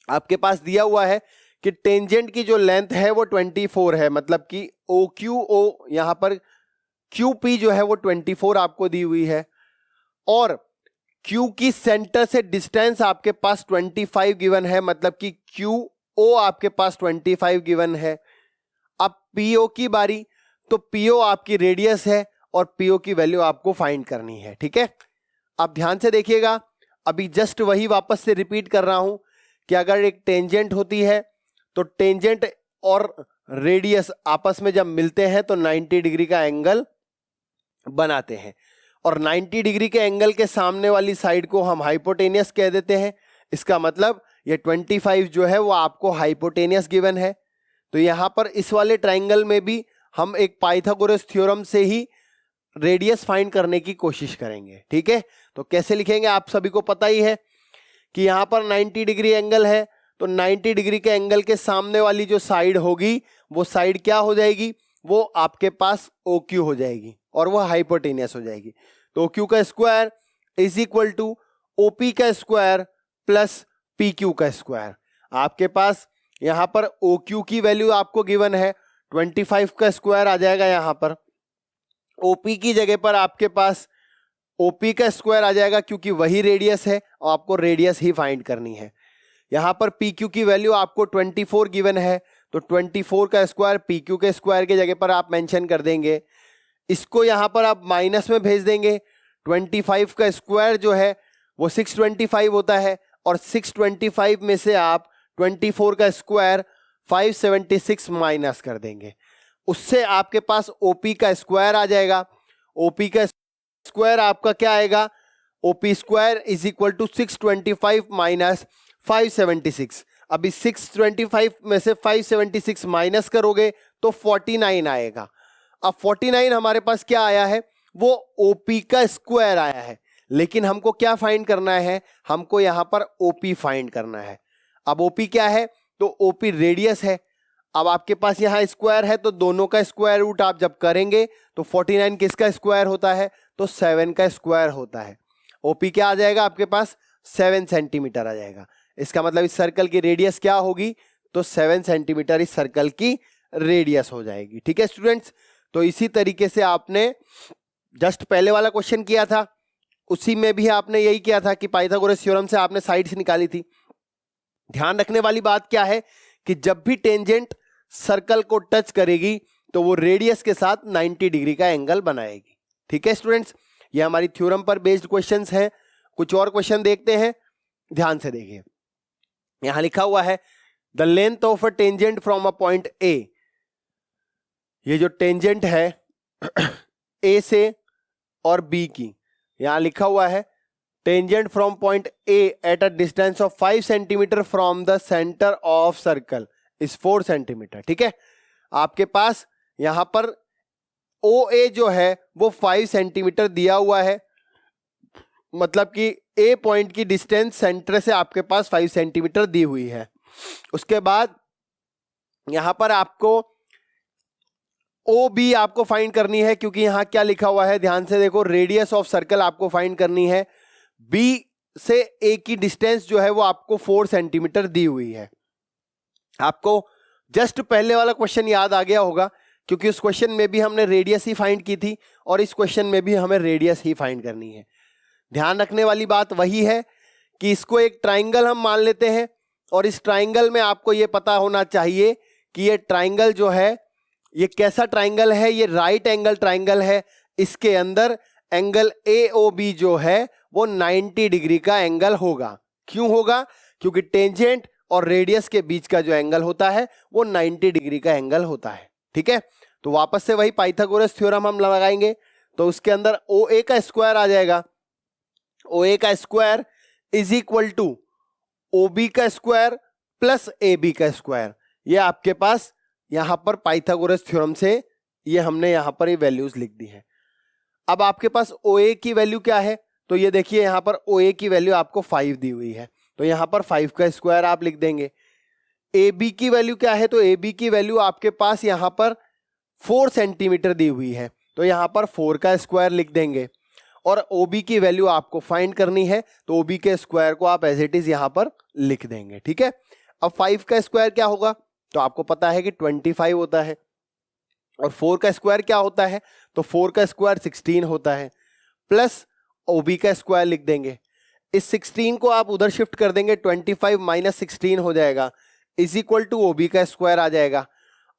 आपके पास दिया हुआ है कि टेंजेंट की जो लेंथ है वो 24 है, मतलब कि OQO यहां पर QP जो है वो 24 आपको दी हुई है और Q की सेंटर से डिस्टेंस आपके पास 25 गिवन है, मतलब कि QO आपके पास 25 गिवन है। अब PO की बारी, तो PO आपकी रेडियस है और PO की वैल्यू आपको फाइंड करनी है। ठीक है, अब ध्यान से देखिएगा, अभी जस्ट वही वापस से रिपीट कर रहा हूं कि अगर एक टेंजेंट होती है तो टेंजेंट और रेडियस आपस में जब मिलते हैं तो 90 डिग्री का एंगल बनाते हैं, और 90 डिग्री के एंगल के सामने वाली साइड को हम हाइपोटेनियस कह देते हैं। इसका मतलब ये 25 जो है वो आपको हाइपोटेनियस गिवन है। तो यहां पर इस वाले ट्राइंगल में भी हम एक पाइथागोरस थ्योरम से ही रेडियस फाइंड करने की कोशिश करेंगे। ठीक है, तो कैसे लिखेंगे आप सभी को पता ही है कि यहां पर 90 डिग्री एंगल है, तो 90 डिग्री के एंगल के सामने वाली जो साइड होगी वो साइड क्या हो जाएगी, वो आपके पास OQ हो जाएगी और वो हाइपोटेनियस हो जाएगी। तो OQ का square is equal to OP का स्क्वायर प्लस PQ का स्क्वायर। आपके पास यहां पर OQ की वैल्यू आपको गिवन है 25 का स्क्वायर आ जाएगा, यहां पर OP की जगह पर आपके पास OP का स्क्वायर आ जाएगा क्योंकि वही रेडियस है और आपको रेडियस ही फाइंड करनी है। यहां पर PQ की वैल्यू आपको 24 गिवन है, तो 24 का स्क्वायर PQ के स्क्वायर की जगह पर आप मेंशन कर देंगे। इसको यहां पर आप माइनस में भेज देंगे। 25 का स्क्वायर जो है वो 625 होता है, और 625 में से आप 24 का स्क्वायर 576 माइनस कर देंगे। उससे आपके पास OP का स्क्वायर आ जाएगा। OP का स्क्वायर आपका क्या आएगा, OP square is equal to 625 minus 576। अभी 625 में से 576 माइनस करोगे तो 49 आएगा। अब 49 हमारे पास क्या आया है, वो OP का स्क्वायर आया है, लेकिन हमको क्या फाइंड करना है, हमको यहां पर OP फाइंड करना है। अब OP क्या है, तो OP रेडियस है। अब आपके पास यहां स्क्वायर है तो दोनों का स्क्वायर रूट आप जब करेंगे तो 49 किसका स्क्वायर होता है, तो 7 का स्क्वायर होता है। OP क्या आ जाएगा आपके पास, 7 सेंटीमीटर आ जाएगा। इसका मतलब इस सर्कल की रेडियस क्या होगी, तो 7 सेंटीमीटर इस सर्कल की रेडियस हो जाएगी। ठीक है स्टूडेंट्स, तो इसी तरीके से आपने जस्ट पहले वाला क्वेश्चन किया था, उसी में भी आपने यही किया था कि पाइथागोरस थ्योरम से आपने साइड्स निकाली थी। ध्यान रखने वाली बात क्या है कि जब भी टेंजेंट सर्कल को टच करेगी तो वो रेडियस के साथ 90 डिग्री का एंगल बनाएगी। ठीक है स्टूडेंट्स, ये हमारी थ्योरम पर बेस्ड क्वेश्चंस हैं। कुछ और क्वेश्चन देखते हैं, ध्यान से देखिए। यहां लिखा हुआ है the length of a tangent from a point A. ये जो टेंजेंट है A से और B की, यहां लिखा हुआ है tangent from point A at a distance of 5 centimetre from the center of circle is 4 centimetre. ठीक है, आपके पास यहां पर OA जो है वो 5 सेंटीमीटर दिया हुआ है, मतलब कि A पॉइंट की डिस्टेंस सेंटर से आपके पास 5 सेंटीमीटर दी हुई है। उसके बाद यहां पर आपको OB आपको फाइंड करनी है, क्योंकि यहां क्या लिखा हुआ है, ध्यान से देखो, रेडियस ऑफ सर्कल आपको फाइंड करनी है। B से A की डिस्टेंस जो है वो आपको 4 सेंटीमीटर दी हुई है। आपको जस्ट पहले वाला क्वेश्चन याद आ गया होगा, क्योंकि उस क्वेश्चन में भी हमने रेडियस ही फाइंड की थी और इस क्वेश्चन में भी हमें रेडियस ही फाइंड करनी है। ध्यान रखने वाली बात वही है कि इसको एक ट्राइंगल हम मान लेते हैं, और इस ट्राइंगल में आपको ये पता होना चाहिए कि ये ट्राइंगल जो है ये कैसा ट्राइंगल है, ये राइट एंगल ट्राइंगल है। इसके अंदर एंगल AOB जो है वो 90 डिग्री का एंगल होगा। क्यों होगा, क्योंकि टेंजेंट और रेडियस के बीच का जो एंगल होता है वो 90 डिग्री का एंगल होता है। ठीक है, तो वापस से वही पाइथागोरस थ्योरम हम लगाएंगे, तो उसके अंदर OA का स्क्वायर आ जाएगा। OA का square is equal to OB का स्क्वायर प्लस AB का स्क्वायर। ये आपके पास यहां पर पाइथागोरस थ्योरम से ये हमने यहां पर ये वैल्यूज लिख दी है। अब आपके पास OA की वैल्यू क्या है, तो ये देखिए यहां पर OA की वैल्यू आपको 5 दी हुई है, तो यहां पर 5 का स्क्वायर आप लिख देंगे। AB की वैल्यू क्या है, तो AB की वैल्यू आपके पास यहां पर 4 सेंटीमीटर दी हुई है, तो यहां पर 4 का स्क्वायर लिख देंगे। और OB की वैल्यू आपको फाइंड करनी है, तो OB के स्क्वायर को आप एज इट इज यहां पर लिख देंगे। ठीक है, अब 5 का स्क्वायर क्या होगा, तो आपको पता है कि 25 होता है, और 4 का स्क्वायर क्या होता है, तो 4 का स्क्वायर 16 होता है, प्लस OB का स्क्वायर लिख देंगे। इस 16 को आप उधर शिफ्ट कर देंगे, 25 माइनस 16 हो जाएगा, इज इक्वल टू OB का स्क्वायर आ जाएगा।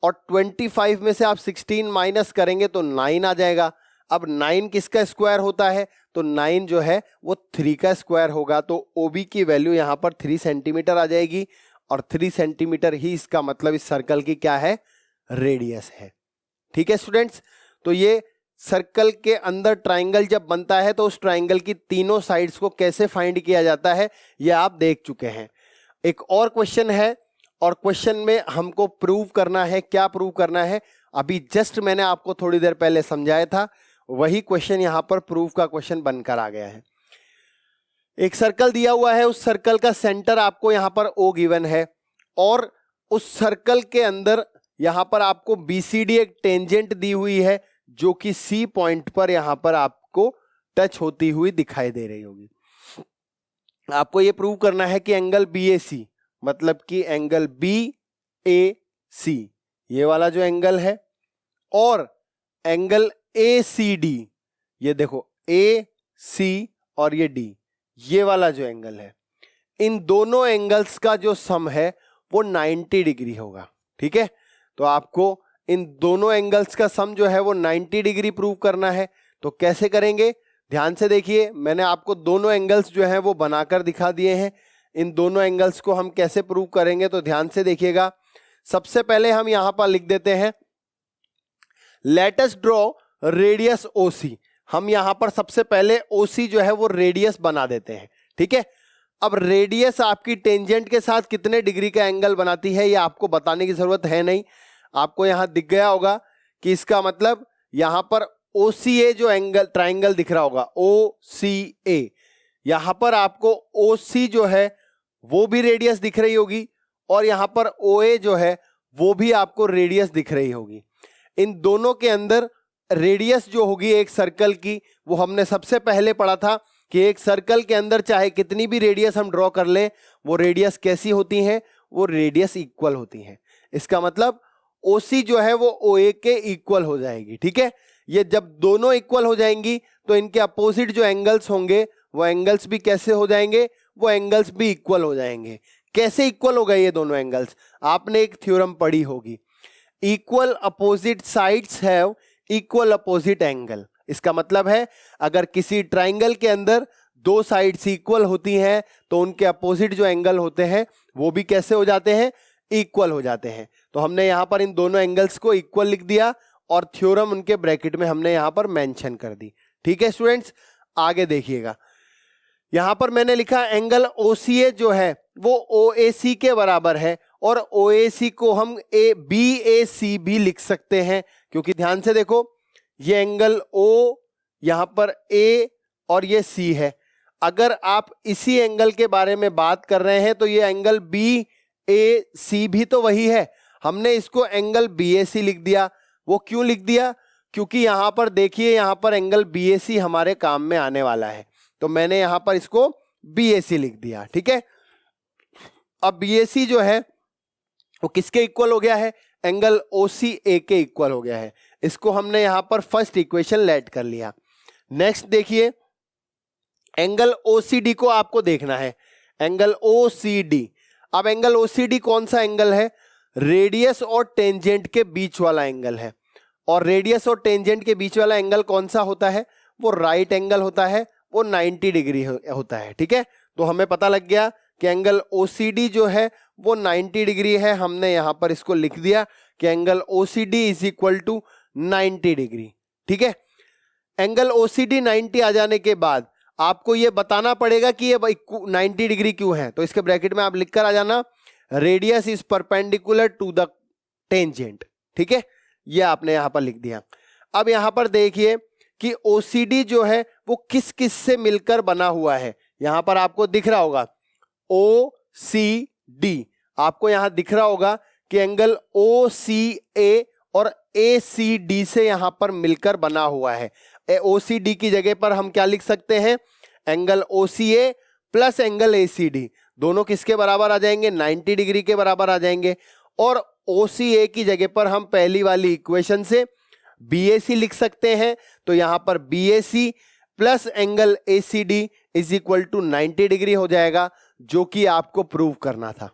और 25 में से आप 16 माइनस करेंगे तो 9 आ जाएगा। अब 9 किसका स्क्वायर होता है, तो 9 जो है वो 3 का स्क्वायर होगा, तो OB की वैल्यू यहां पर 3 सेंटीमीटर आ जाएगी, और 3 सेंटीमीटर ही इसका मतलब इस सर्कल की क्या है, रेडियस है। ठीक है स्टूडेंट्स, तो ये सर्कल के अंदर ट्राइंगल जब बनता है तो उस ट्राइंगल की तीनों साइड्स को कैसे फाइंड किया जाता है ये आप देख चुके हैं। एक और क्वेश्चन है और क्वेश्चन में हमको प्रूव करना है। क्या प्रूव करना है? अभी जस्ट मैंने आपको थोड़ी देर पहले समझाया था, वही क्वेश्चन यहां पर प्रूव का क्वेश्चन बनकर आ गया है। एक सर्कल दिया हुआ है, उस सर्कल का सेंटर आपको यहां पर O गिवन है और उस सर्कल के अंदर यहां पर आपको BCD एक टेंजेंट दी हुई है जो कि C पॉइंट पर यहां पर आपको टच होती हुई दिखाई दे रही होगी। आपको यह प्रूव करना है कि एंगल BAC मतलब कि एंगल BAC ये वाला जो एंगल है और एंगल ACD, ये देखो AC और ये D, ये वाला जो एंगल है, इन दोनों एंगल्स का जो सम है वो 90 डिग्री होगा। ठीक है, तो आपको इन दोनों एंगल्स का सम जो है वो 90 डिग्री प्रूव करना है। तो कैसे करेंगे? ध्यान से देखिए, मैंने आपको दोनों एंगल्स जो हैं वो बनाकर दिखा दिए हैं। इन दोनों एंगल्स को हम कैसे प्रूव करेंगे तो ध्यान से देखिएगा। सबसे पहले हम यहां पर लिख देते हैं let us draw radius OC। हम यहां पर सबसे पहले OC जो है वो रेडियस बना देते हैं। ठीक है, अब रेडियस आपकी टेंजेंट के साथ कितने डिग्री का एंगल बनाती है ये आपको बताने की जरूरत है नहीं। आपको यहां दिख गया होगा कि इसका मतलब यहां पर OCA जो एंगल ट्राइंगल दिख रहा होगा OCA, यहां पर आपको OC जो है वो भी रेडियस दिख रही होगी और यहां पर OA जो है वो भी आपको रेडियस दिख रही होगी। इन दोनों के अंदर रेडियस जो होगी एक सर्कल की, वो हमने सबसे पहले पढ़ा था कि एक सर्कल के अंदर चाहे कितनी भी रेडियस हम ड्रॉ कर लें, वो रेडियस कैसी होती हैं? वो रेडियस इक्वल होती हैं। इसका मतलब OC जो है वो OA के इक्वल हो जाएगी। ठीक है, ये जब दोनों इक्वल हो जाएंगी तो इनके अपोजिट जो एंगल्स होंगे वो एंगल्स भी कैसे हो जाएंगे? वो एंगल्स भी इक्वल हो जाएंगे। कैसे इक्वल हो गए ये दोनों एंगल्स? आपने एक थ्योरम पढ़ी होगी, equal opposite sides have equal opposite angle. इसका मतलब है अगर किसी ट्राइंगल के अंदर दो साइड्स इक्वल होती हैं तो उनके अपोजिट जो एंगल होते हैं वो भी कैसे हो जाते हैं? इक्वल हो जाते हैं। तो हमने यहां पर इन दोनों एंगल्स को इक्वल लिख दिया और थ्योरम उनके ब्रैकेट में हमने यहां पर मेंशन कर दी। ठीक है स्टूडेंट्स, आगे देखिएगा, यहां पर मैंने लिखा एंगल OCA जो है वो OAC के बराबर है और OAC को हम BAC भी लिख सकते हैं, क्योंकि ध्यान से देखो ये एंगल O, यहां पर A और ये C है। अगर आप इसी एंगल के बारे में बात कर रहे हैं तो ये एंगल BAC भी तो वही है। हमने इसको एंगल BAC लिख दिया। वो क्यों लिख दिया? क्योंकि यहां पर देखिए, यहां पर एंगल BAC हमारे काम में आने वाला है, तो मैंने यहां पर इसको BAC लिख दिया। ठीक है, अब BAC जो है वो किसके इक्वल हो गया है? एंगल OCA के इक्वल हो गया है। इसको हमने यहां पर फर्स्ट इक्वेशन लेट कर लिया। नेक्स्ट देखिए, एंगल OCD को आपको देखना है, एंगल OCD। अब एंगल OCD कौन सा एंगल है? रेडियस और टेंजेंट के बीच वाला एंगल है। और रेडियस और टेंजेंट के बीच वाला एंगल कौन सा होता है? वो राइट एंगल होता है, वो 90 डिग्री होता है। ठीक है, तो हमें पता लग गया कि एंगल OCD जो है वो 90 डिग्री है। हमने यहां पर इसको लिख दिया कि angle OCD is equal to 90 degree. ठीक है, एंगल OCD 90 आ जाने के बाद आपको ये बताना पड़ेगा कि ये 90 डिग्री क्यों है। तो इसके ब्रैकेट में आप लिखकर आ जाना radius is perpendicular to the tangent. ठीक है, ये आपने यहां पर लिख दिया। अब यहां पर देखिए कि OCD जो है वो किस किस से मिलकर बना हुआ है। यहां पर आपको दिख रहा होगा OCD, आपको यहां दिख रहा होगा कि एंगल OCA और ACD से यहां पर मिलकर बना हुआ है। OCD की जगह पर हम क्या लिख सकते हैं? Angle OCA plus angle ACD, दोनों किसके बराबर आ जाएंगे? 90 डिग्री के बराबर आ जाएंगे। और OCA की जगह पर हम पहली वाली इक्वेशन से BAC लिख सकते हैं। तो यहां पर BAC plus angle ACD is equal to 90 degree हो जाएगा, जो कि आपको प्रूव करना था।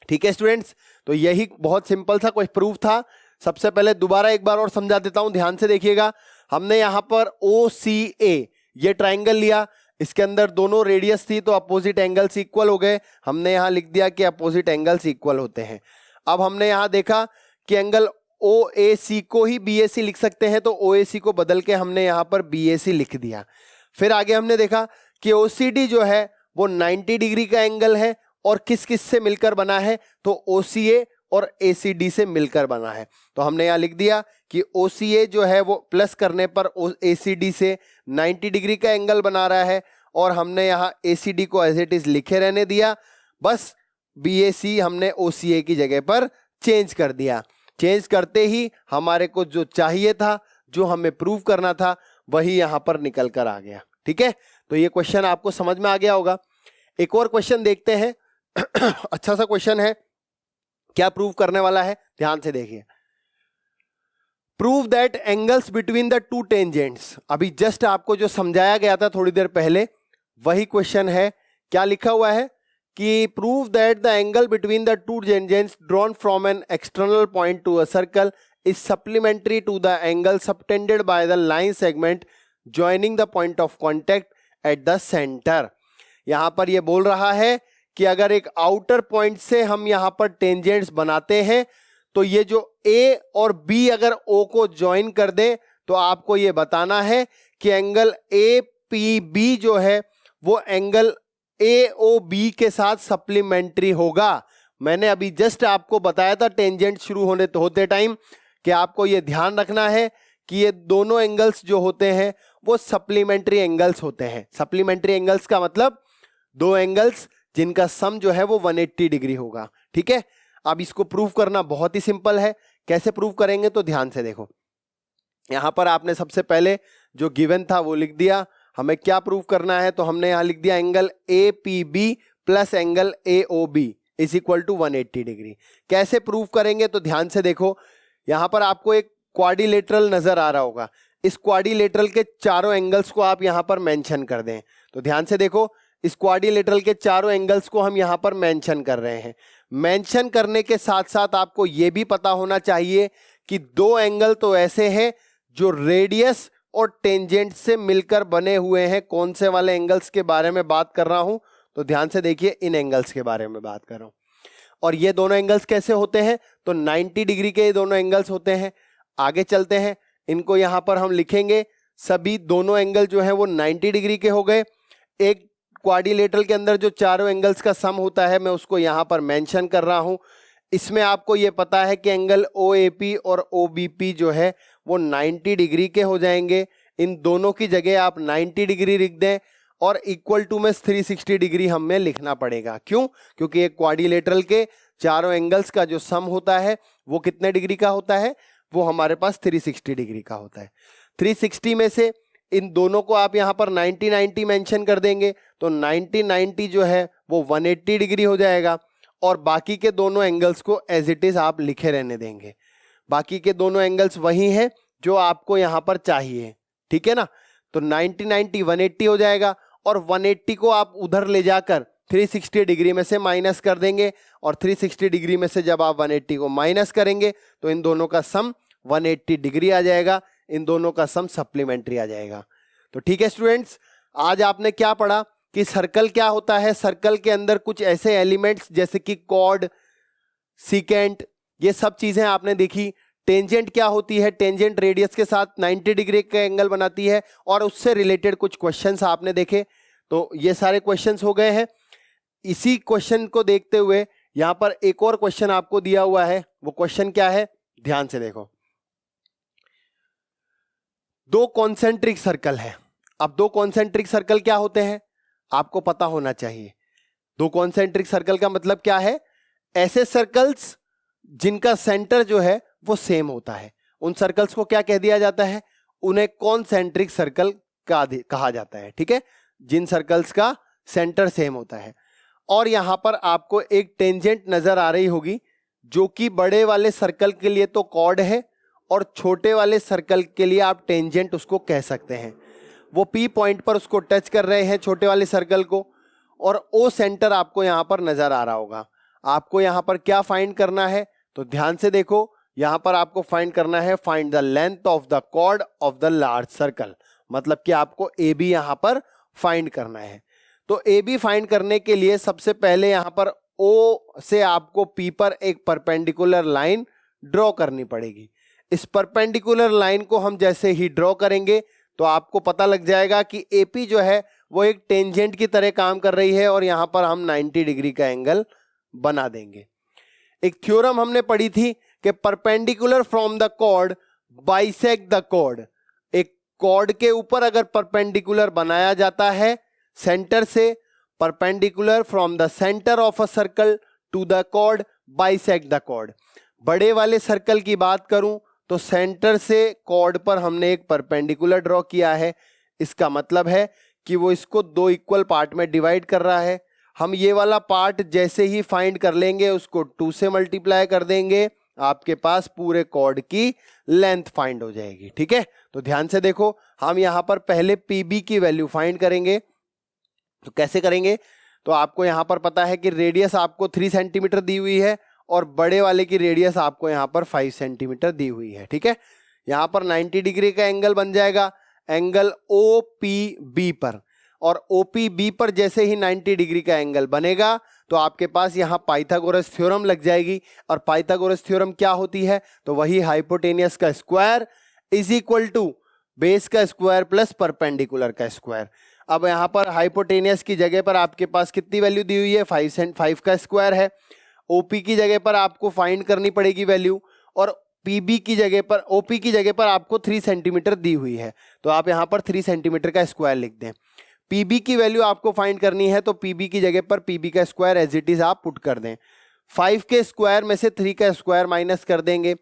ठीक है स्टूडेंट्स, तो यही बहुत सिंपल सा कोई प्रूफ था। सबसे पहले दोबारा एक बार और समझा देता हूं, ध्यान से देखिएगा। हमने यहां पर OCA ये ट्राइंगल लिया, इसके अंदर दोनों रेडियस थी तो अपोजिट एंगल्स इक्वल हो गए। हमने यहां लिख दिया कि अपोजिट एंगल्स इक्वल होते हैं। अब हमने यहां देखा कि एंगल OAC को ही BAC लिख सकते हैं, तो OAC को बदल के हमने यहां पर BAC लिख दिया। फिर आगे हमने देखा कि OCD जो है वो 90 डिग्री का एंगल है और किस किस से मिलकर बना है, तो OCA और ACD से मिलकर बना है। तो हमने यहां लिख दिया कि OCA जो है वो प्लस करने पर ACD से 90 डिग्री का एंगल बना रहा है, और हमने यहां ACD को एज इट इज लिखे रहने दिया। बस BAC हमने OCA की जगह पर चेंज कर दिया। चेंज करते ही हमारे को जो चाहिए था, जो हमें प्रूव करना था, वही यहां पर निकल कर आ गया। ठीक है, तो ये क्वेश्चन आपको समझ में आ गया होगा। एक और क्वेश्चन देखते हैं। अच्छा सा क्वेश्चन है, क्या प्रूव करने वाला है, ध्यान से देखिए। Prove that angles between the two tangents. अभी जस्ट आपको जो समझाया गया था थोड़ी देर पहले, वही क्वेश्चन है। क्या लिखा हुआ है कि prove that the angle between the two tangents drawn from an external point to a circle is supplementary to the angle subtended by the line segment joining the point of contact at the center. यहां पर यह बोल रहा है कि अगर एक outer point से हम यहां पर टेंजेंट्स बनाते हैं, तो ये जो A और B अगर O को ज्वाइन कर दे, तो आपको ये बताना है कि एंगल APB जो है वो एंगल AOB के साथ सप्लीमेंट्री होगा। मैंने अभी जस्ट आपको बताया था टेंजेंट शुरू होते टाइम कि आपको ये ध्यान रखना है कि ये दोनों एंगल्स जो होते हैं वो सप्लीमेंट्री एंगल्स होते हैं। सप्लीमेंट्री एंगल्स का मतलब दो एंगल्स जिनका सम जो है वो 180 डिग्री होगा। ठीक है, अब इसको प्रूव करना बहुत ही सिंपल है। कैसे प्रूव करेंगे, तो ध्यान से देखो। यहां पर आपने सबसे पहले जो गिवन था वो लिख दिया। हमें क्या प्रूव करना है, तो हमने यहां लिख दिया angle APB plus angle AOB is equal to 180 degree. कैसे प्रूव करेंगे, तो ध्यान से देखो। यहां पर आपको एक क्वाड्रिलेटरल नजर आ रहा होगा। इस क्वाड्रिलेटरल के चारों एंगल्स को आप यहां पर मेंशन कर दें। तो ध्यान से देखो, इस क्वाड्रिलेटरल के चारों एंगल्स को हम यहां पर मेंशन कर रहे हैं। मेंशन करने के साथ साथ आपको यह भी पता होना चाहिए कि दो एंगल तो ऐसे हैं जो रेडियस और टेंजेंट से मिलकर बने हुए हैं। कौन से वाले एंगल्स के बारे में बात कर रहा हूं, तो ध्यान से देखिए, इन एंगल्स के बारे में बात कर रहा हूं। और ये दोनों एंगल्स कैसे होते हैं, तो 90 डिग्री के ये दोनों एंगल्स होते हैं। आगे चलते हैं, इनको यहां पर हम लिखेंगे। सभी दोनों एंगल जो है वो 90 डिग्री के हो गए। एक क्वाड्रिलेटरल के अंदर जो चारों एंगल्स का सम होता है, मैं उसको यहां पर मेंशन कर रहा हूं। इसमें आपको यह पता है कि एंगल OAP और OBP जो है वो 90 डिग्री के हो जाएंगे। इन दोनों की जगह आप 90 डिग्री लिख दें और इक्वल टू में 360 डिग्री हमें लिखना पड़ेगा। क्यों? क्योंकि एक क्वाड्रिलेटरल के चारों एंगल्स का जो सम होता है वो कितने डिग्री का होता है, वो हमारे पास 360 डिग्री का होता है। 360 में से इन दोनों को आप यहां पर 90-90 मेंशन कर देंगे, तो 90-90 जो है वो 180 डिग्री हो जाएगा। और बाकी के दोनों एंगल्स को एज इट इज आप लिखे रहने देंगे। बाकी के दोनों एंगल्स वही हैं जो आपको यहां पर चाहिए। ठीक है ना, तो 90-90 180 हो जाएगा, और 180 को आप उधर ले जाकर 360 डिग्री में से माइनस कर देंगे। और 360 डिग्री में से जब आप 180 को माइनस करेंगे तो इन दोनों का सम 180 डिग्री आ जाएगा। इन दोनों का सम सप्लीमेंट्री आ जाएगा। तो ठीक है स्टूडेंट्स, आज आपने क्या पढ़ा कि सर्कल क्या होता है। सर्कल के अंदर कुछ ऐसे एलिमेंट्स जैसे कि कॉर्ड, सीकेंट, ये सब चीजें आपने देखी। टेंजेंट क्या होती है, टेंजेंट रेडियस के साथ 90 डिग्री का एंगल बनाती है, और उससे रिलेटेड कुछ क्वेश्चंस आपने देखे। तो ये सारे क्वेश्चंस हो गए हैं। इसी क्वेश्चन को देखते हुए यहां पर एक और क्वेश्चन आपको दिया हुआ है। वो क्वेश्चन क्या है, ध्यान से देखो। दो कॉन्सेंट्रिक सर्कल है। अब दो कॉन्सेंट्रिक सर्कल क्या होते हैं आपको पता होना चाहिए। दो कॉन्सेंट्रिक सर्कल का मतलब क्या है, ऐसे सर्कल्स जिनका सेंटर जो है वो सेम होता है, उन सर्कल्स को क्या कह दिया जाता है, उन्हें कॉन्सेंट्रिक सर्कल कहा जाता है। ठीक है, जिन सर्कल्स का सेंटर सेम होता है। और यहां पर आपको एक टेंजेंट नजर आ रही होगी, जो कि बड़े वाले सर्कल के लिए तो कॉर्ड है, और छोटे वाले सर्कल के लिए आप टेंजेंट उसको कह सकते हैं। वो P पॉइंट पर उसको टच कर रहे हैं छोटे वाले सर्कल को, और O सेंटर आपको यहां पर नजर आ रहा होगा। आपको यहां पर क्या फाइंड करना है, तो ध्यान से देखो। यहां पर आपको फाइंड करना है, find the length of the chord of the large circle. मतलब कि आपको AB यहां पर फाइंड करना है। तो AB फाइंड करने के लिए सबसे पहले यहां पर O से आपको P पर एक परपेंडिकुलर लाइन ड्रॉ करनी पड़ेगी। इस परपेंडिकुलर लाइन को हम जैसे ही ड्रॉ करेंगे तो आपको पता लग जाएगा कि AP जो है वो एक टेंजेंट की तरह काम कर रही है और यहां पर हम 90 डिग्री का एंगल बना देंगे। एक थ्योरम हमने पढ़ी थी कि perpendicular from the chord bisect the chord. एक कॉर्ड के ऊपर अगर परपेंडिकुलर बनाया जाता है सेंटर से, perpendicular from the center of a circle to the chord bisect the chord. बड़े वाले सर्कल की बात करूं तो सेंटर से कॉर्ड पर हमने एक परपेंडिकुलर ड्रॉ किया है। इसका मतलब है कि वो इसको दो इक्वल पार्ट में डिवाइड कर रहा है। हम ये वाला पार्ट जैसे ही फाइंड कर लेंगे उसको 2 से मल्टीप्लाई कर देंगे, आपके पास पूरे कॉर्ड की लेंथ फाइंड हो जाएगी। ठीक है, तो ध्यान से देखो, हम यहां पर पहले PB की वैल्यू फाइंड करेंगे। तो कैसे करेंगे? तो आपको यहां पर पता है कि रेडियस आपको 3 सेंटीमीटर दी हुई है और बड़े वाले की रेडियस आपको यहां पर 5 सेंटीमीटर दी हुई है। ठीक है, यहां पर 90 डिग्री का एंगल बन जाएगा एंगल OPB पर, और OPB पर जैसे ही 90 डिग्री का एंगल बनेगा तो आपके पास यहां पाइथागोरस थ्योरम लग जाएगी। और पाइथागोरस थ्योरम क्या होती है? तो वही हाइपोटेनियस का square is equal to base का स्क्वायर प्लस परपेंडिकुलर का स्क्वायर। अब यहां पर हाइपोटेनियस की जगह पर आपके पास कितनी वैल्यू दी हुई है? 5 का स्क्वायर है। OP की जगह पर आपको फाइंड करनी पड़ेगी वैल्यू, और PB की जगह पर, OP की जगह पर आपको 3 सेंटीमीटर दी हुई है, तो आप यहां पर 3 सेंटीमीटर का स्क्वायर लिख दें। PB की वैल्यू आपको फाइंड करनी है तो PB की जगह पर PB का स्क्वायर एज इट इज आप पुट कर दें। 5 के स्क्वायर में से 3 का स्क्वायर माइनस कर देंगे।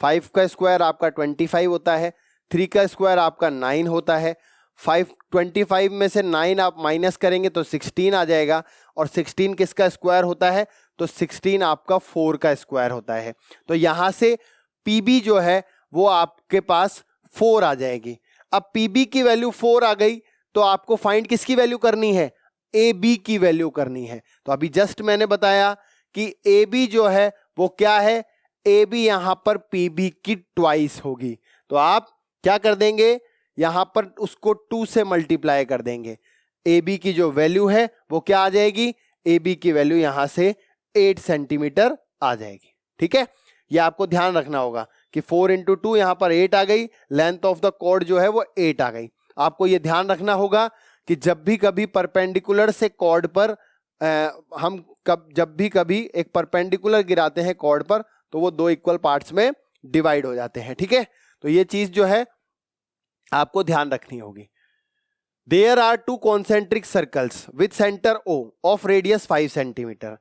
5 का स्क्वायर आपका 25 होता है, 3 का स्क्वायर आपका 9 होता है। 25 में से 9 आप माइनस करेंगे तो 16 आ जाएगा, और 16 किसका स्क्वायर होता है? तो 16 आपका 4 का स्क्वायर होता है। तो यहां से PB जो है वो आपके पास 4 आ जाएगी। अब PB की वैल्यू 4 आ गई तो आपको फाइंड किसकी वैल्यू करनी है? AB की वैल्यू करनी है। तो अभी जस्ट मैंने बताया कि AB जो है वो क्या है? AB यहां पर PB की ट्वाइस होगी। तो आप क्या कर देंगे? यहां पर उसको 2 से मल्टीप्लाई कर देंगे। AB की जो वैल्यू है वो क्या आ जाएगी? AB की वैल्यू यहां से 8 सेंटीमीटर आ जाएगी। ठीक है, ये आपको ध्यान रखना होगा कि 4 इंटू 2 यहां पर 8 आ गई, लेंथ ऑफ द कॉर्ड जो है वो 8 आ गई। आपको ये ध्यान रखना होगा कि जब भी कभी परपेंडिकुलर से कॉर्ड पर जब भी कभी एक परपेंडिकुलर गिराते हैं कॉर्ड पर तो वो दो इक्वल पार्ट्स में डिवाइड हो जाते हैं। ठीक है, तो ये चीज जो है आपको ध्यान रखनी होगी। There are 2 concentric circles with center O of radius 5 centimeter.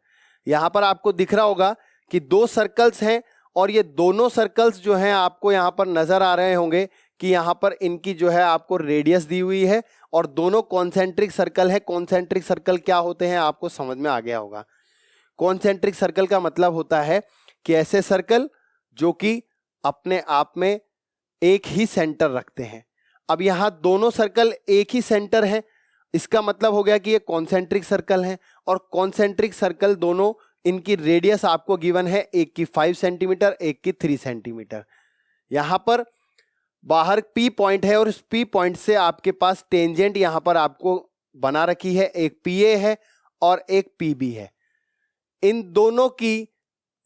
यहां पर आपको दिख रहा होगा कि 2 सर्कल्स हैं, और ये दोनों सर्कल्स जो हैं आपको यहां पर नजर आ रहे होंगे कि यहां पर इनकी जो है आपको रेडियस दी हुई है, और दोनों कॉन्सेंट्रिक सर्कल है। कॉन्सेंट्रिक सर्कल क्या होते हैं आपको समझ में आ गया होगा। कॉन्सेंट्रिक सर्कल का मतलब होता है कि ऐसे सर्कल जो कि अपने आप में एक ही सेंटर रखते हैं। अब यहां दोनों सर्कल एक ही सेंटर है, इसका मतलब हो गया कि ये कॉन्सेंट्रिक सर्कल है। और कॉन्सेंट्रिक सर्कल दोनों, इनकी रेडियस आपको गिवन है, एक की 5 सेंटीमीटर, एक की 3 सेंटीमीटर। यहां पर बाहर P पॉइंट है और इस P पॉइंट से आपके पास टेंजेंट यहां पर आपको बना रखी है, एक PA है और एक PB है। इन दोनों की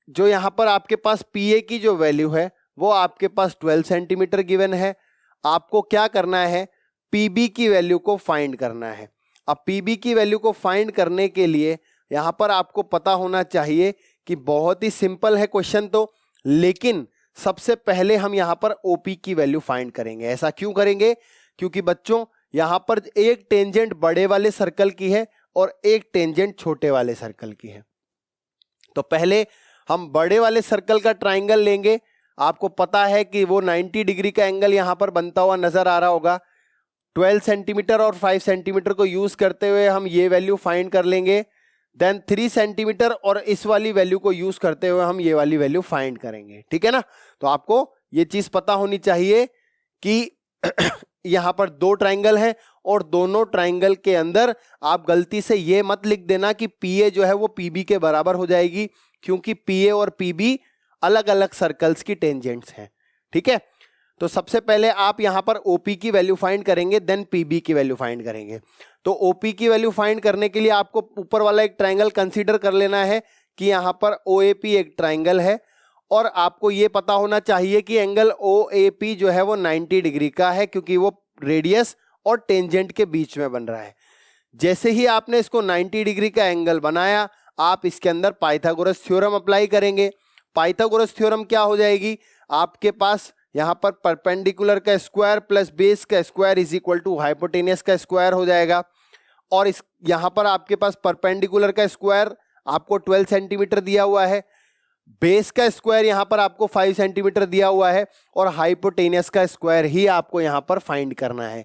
जो यहां पर आपके पास PA की जो वैल्यू है वो आपके पास 12 सेंटीमीटर गिवन है। आपको क्या करना है? PB की वैल्यू को फाइंड करना है। अब PB की वैल्यू को फाइंड करने के लिए यहां पर आपको पता होना चाहिए कि बहुत ही सिंपल है क्वेश्चन तो, लेकिन सबसे पहले हम यहां पर OP की वैल्यू फाइंड करेंगे। ऐसा क्यों करेंगे? क्योंकि बच्चों यहां पर एक टेंजेंट बड़े वाले सर्कल की है और एक टेंजेंट छोटे वाले सर्कल की है। तो पहले हम बड़े वाले सर्कल का ट्राइंगल लेंगे। आपको पता है कि वो 90 डिग्री का एंगल यहां पर बनता हुआ नजर आ रहा होगा। 12 सेंटीमीटर और 5 सेंटीमीटर को यूज करते हुए हम ये वैल्यू फाइंड कर लेंगे। देन 3 सेंटीमीटर और इस वाली वैल्यू को यूज करते हुए हम ये वाली वैल्यू फाइंड करेंगे। ठीक है ना? तो आपको ये चीज पता होनी चाहिए कि यहां पर 2 ट्राइंगल हैं और दोनों ट्राइंगल के अंदर आप गलती से ये मत लिख देना कि PA जो है वो PB के बराबर हो जाएगी, क्योंकि PA और PB अलग अलग सर्कल्स की टेंजेंट्स हैं। ठीक है, तो सबसे पहले आप यहां पर OP की वैल्यू फाइंड करेंगे, देन PB की वैल्यू फाइंड करेंगे। तो OP की वैल्यू फाइंड करने के लिए आपको ऊपर वाला एक ट्राइंगल कंसीडर कर लेना है कि यहां पर OAP एक ट्राइंगल है और आपको ये पता होना चाहिए कि एंगल OAP जो है वो 90 डिग्री का है, क्योंकि वो रेडियस और टेंजेंट के बीच में बन रहा है। जैसे ही आपने इसको 90 डिग्री का एंगल बनाया, आप इसके अंदर पाइथागोरस थ्योरम अप्लाई करेंगे। पाइथागोरस थ्योरम क्या हो जाएगी, आपके पास यहां पर परपेंडिकुलर का स्क्वायर प्लस बेस का square is equal to hypotenuse का स्क्वायर हो जाएगा। और इस यहां पर आपके पास परपेंडिकुलर का स्क्वायर आपको 12 सेंटीमीटर दिया हुआ है, बेस का स्क्वायर यहां पर आपको 5 सेंटीमीटर दिया हुआ है, और हाइपोटेनियस का स्क्वायर ही आपको यहां पर फाइंड करना है।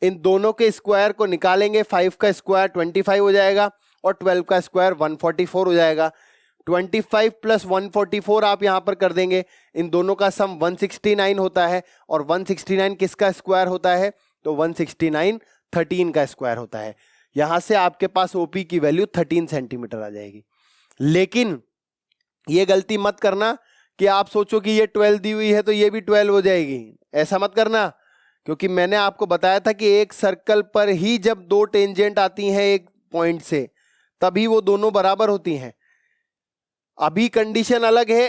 इन दोनों के स्क्वायर को निकालेंगे, 5 का स्क्वायर 25 हो जाएगा और 12 का स्क्वायर 144 हो जाएगा। 25 प्लस 144 आप यहां पर कर देंगे, इन दोनों का सम 169 होता है, और 169 किसका स्क्वायर होता है, तो 169 13 का स्क्वायर होता है। यहां से आपके पास OP की वैल्यू 13 सेंटीमीटर आ जाएगी। लेकिन ये गलती मत करना कि आप सोचो कि ये 12 दी हुई है तो ये भी 12 हो जाएगी, ऐसा मत करना, क्योंकि मैंने आपको बताया था कि एक सर्कल पर ही जब दो टेंजेंट आती हैं एक पॉइंट से, तभी वो दोनों बराबर होती हैं। अभी कंडीशन अलग है,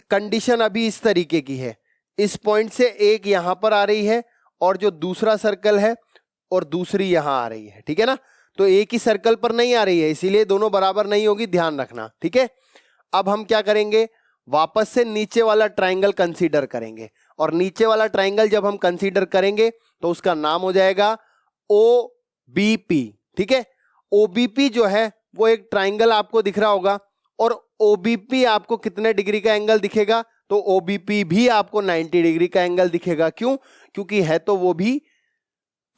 कंडीशन अभी इस तरीके की है, इस पॉइंट से एक यहां पर आ रही है और जो दूसरा सर्कल है और दूसरी यहां आ रही है, ठीक है ना। तो एक ही सर्कल पर नहीं आ रही है, इसीलिए दोनों बराबर नहीं होगी, ध्यान रखना, ठीक है। अब हम क्या करेंगे, वापस से नीचे वाला ट्राइंगल कंसीडर करेंगे, और नीचे वाला ट्राइंगल जब हम कंसीडर करेंगे तो उसका नाम हो जाएगा OBP, ठीक है। OBP जो है वो एक ट्राइंगल आपको दिख रहा होगा, और OBP आपको कितने डिग्री का एंगल दिखेगा, तो OBP भी आपको 90 डिग्री का एंगल दिखेगा। क्यों, क्योंकि है तो वो भी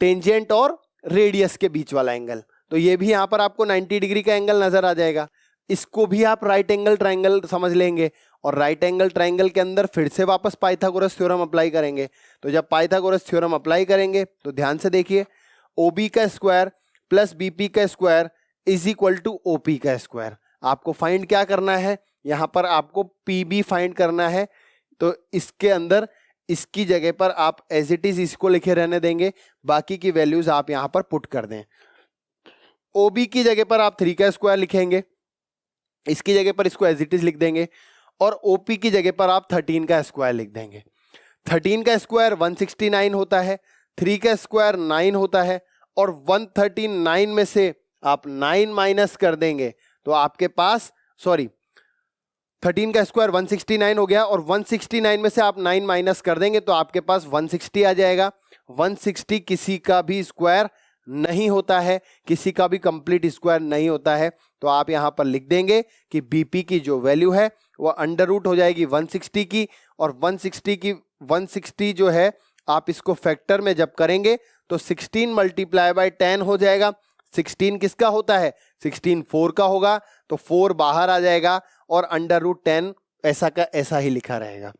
टेंजेंट और रेडियस के बीच वाला एंगल, तो ये भी यहां पर आपको 90 डिग्री का एंगल नजर आ जाएगा। इसको भी आप राइट एंगल ट्राइंगल समझ लेंगे, और राइट एंगल ट्राइंगल के अंदर फिर से वापस पाइथागोरस थ्योरम अप्लाई करेंगे। तो जब पाइथागोरस थ्योरम अप्लाई करेंगे तो ध्यान से देखिए, OB का स्क्वायर प्लस BP का square is equal to OP का स्क्वायर। आपको फाइंड क्या करना है, यहां पर आपको PB फाइंड करना है। तो इसके अंदर इसकी जगह पर आप एज इट इज इसको लिखे रहने देंगे, बाकी की वैल्यूज आप यहां पर पुट कर दें। OB की जगह पर आप 3 का स्क्वायर लिखेंगे, इसकी जगह पर इसको एज इट इज लिख देंगे, और OP की जगह पर आप 13 का स्क्वायर लिख देंगे। 13 का स्क्वायर 169 होता है, 3 का स्क्वायर 9 होता है, और 139 में से आप 9 माइनस कर देंगे तो आपके पास 13 का स्क्वायर 169 हो गया, और 169 में से आप 9 माइनस कर देंगे तो आपके पास 160 आ जाएगा। 160 किसी का भी स्क्वायर नहीं होता है, किसी का भी कंप्लीट स्क्वायर नहीं होता है। तो आप यहां पर लिख देंगे कि BP की जो वैल्यू है वो अंडर रूट हो जाएगी 160 की, और 160 जो है आप इसको फैक्टर में जब करेंगे तो 16 मल्टीप्लाई बाय 10 हो जाएगा। 16 किसका होता है, 16 4 का होगा, तो 4 बाहर आ जाएगा, और अंडर रूट 10 ऐसा का ऐसा ही लिखा रहेगा।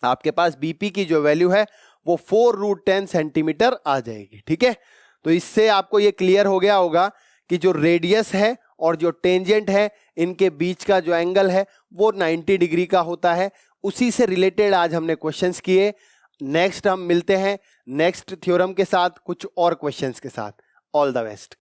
आपके पास BP की जो वैल्यू है वो 4√10 सेंटीमीटर आ जाएगी, ठीक है। तो इससे आपको ये क्लियर हो गया होगा कि जो रेडियस है और जो टेंजेंट है, इनके बीच का जो एंगल है वो 90 डिग्री का होता है। उसी से रिलेटेड आज हमने क्वेश्चंस किए। नेक्स्ट हम मिलते हैं नेक्स्ट थ्योरम के साथ, कुछ और क्वेश्चंस के साथ। All the best.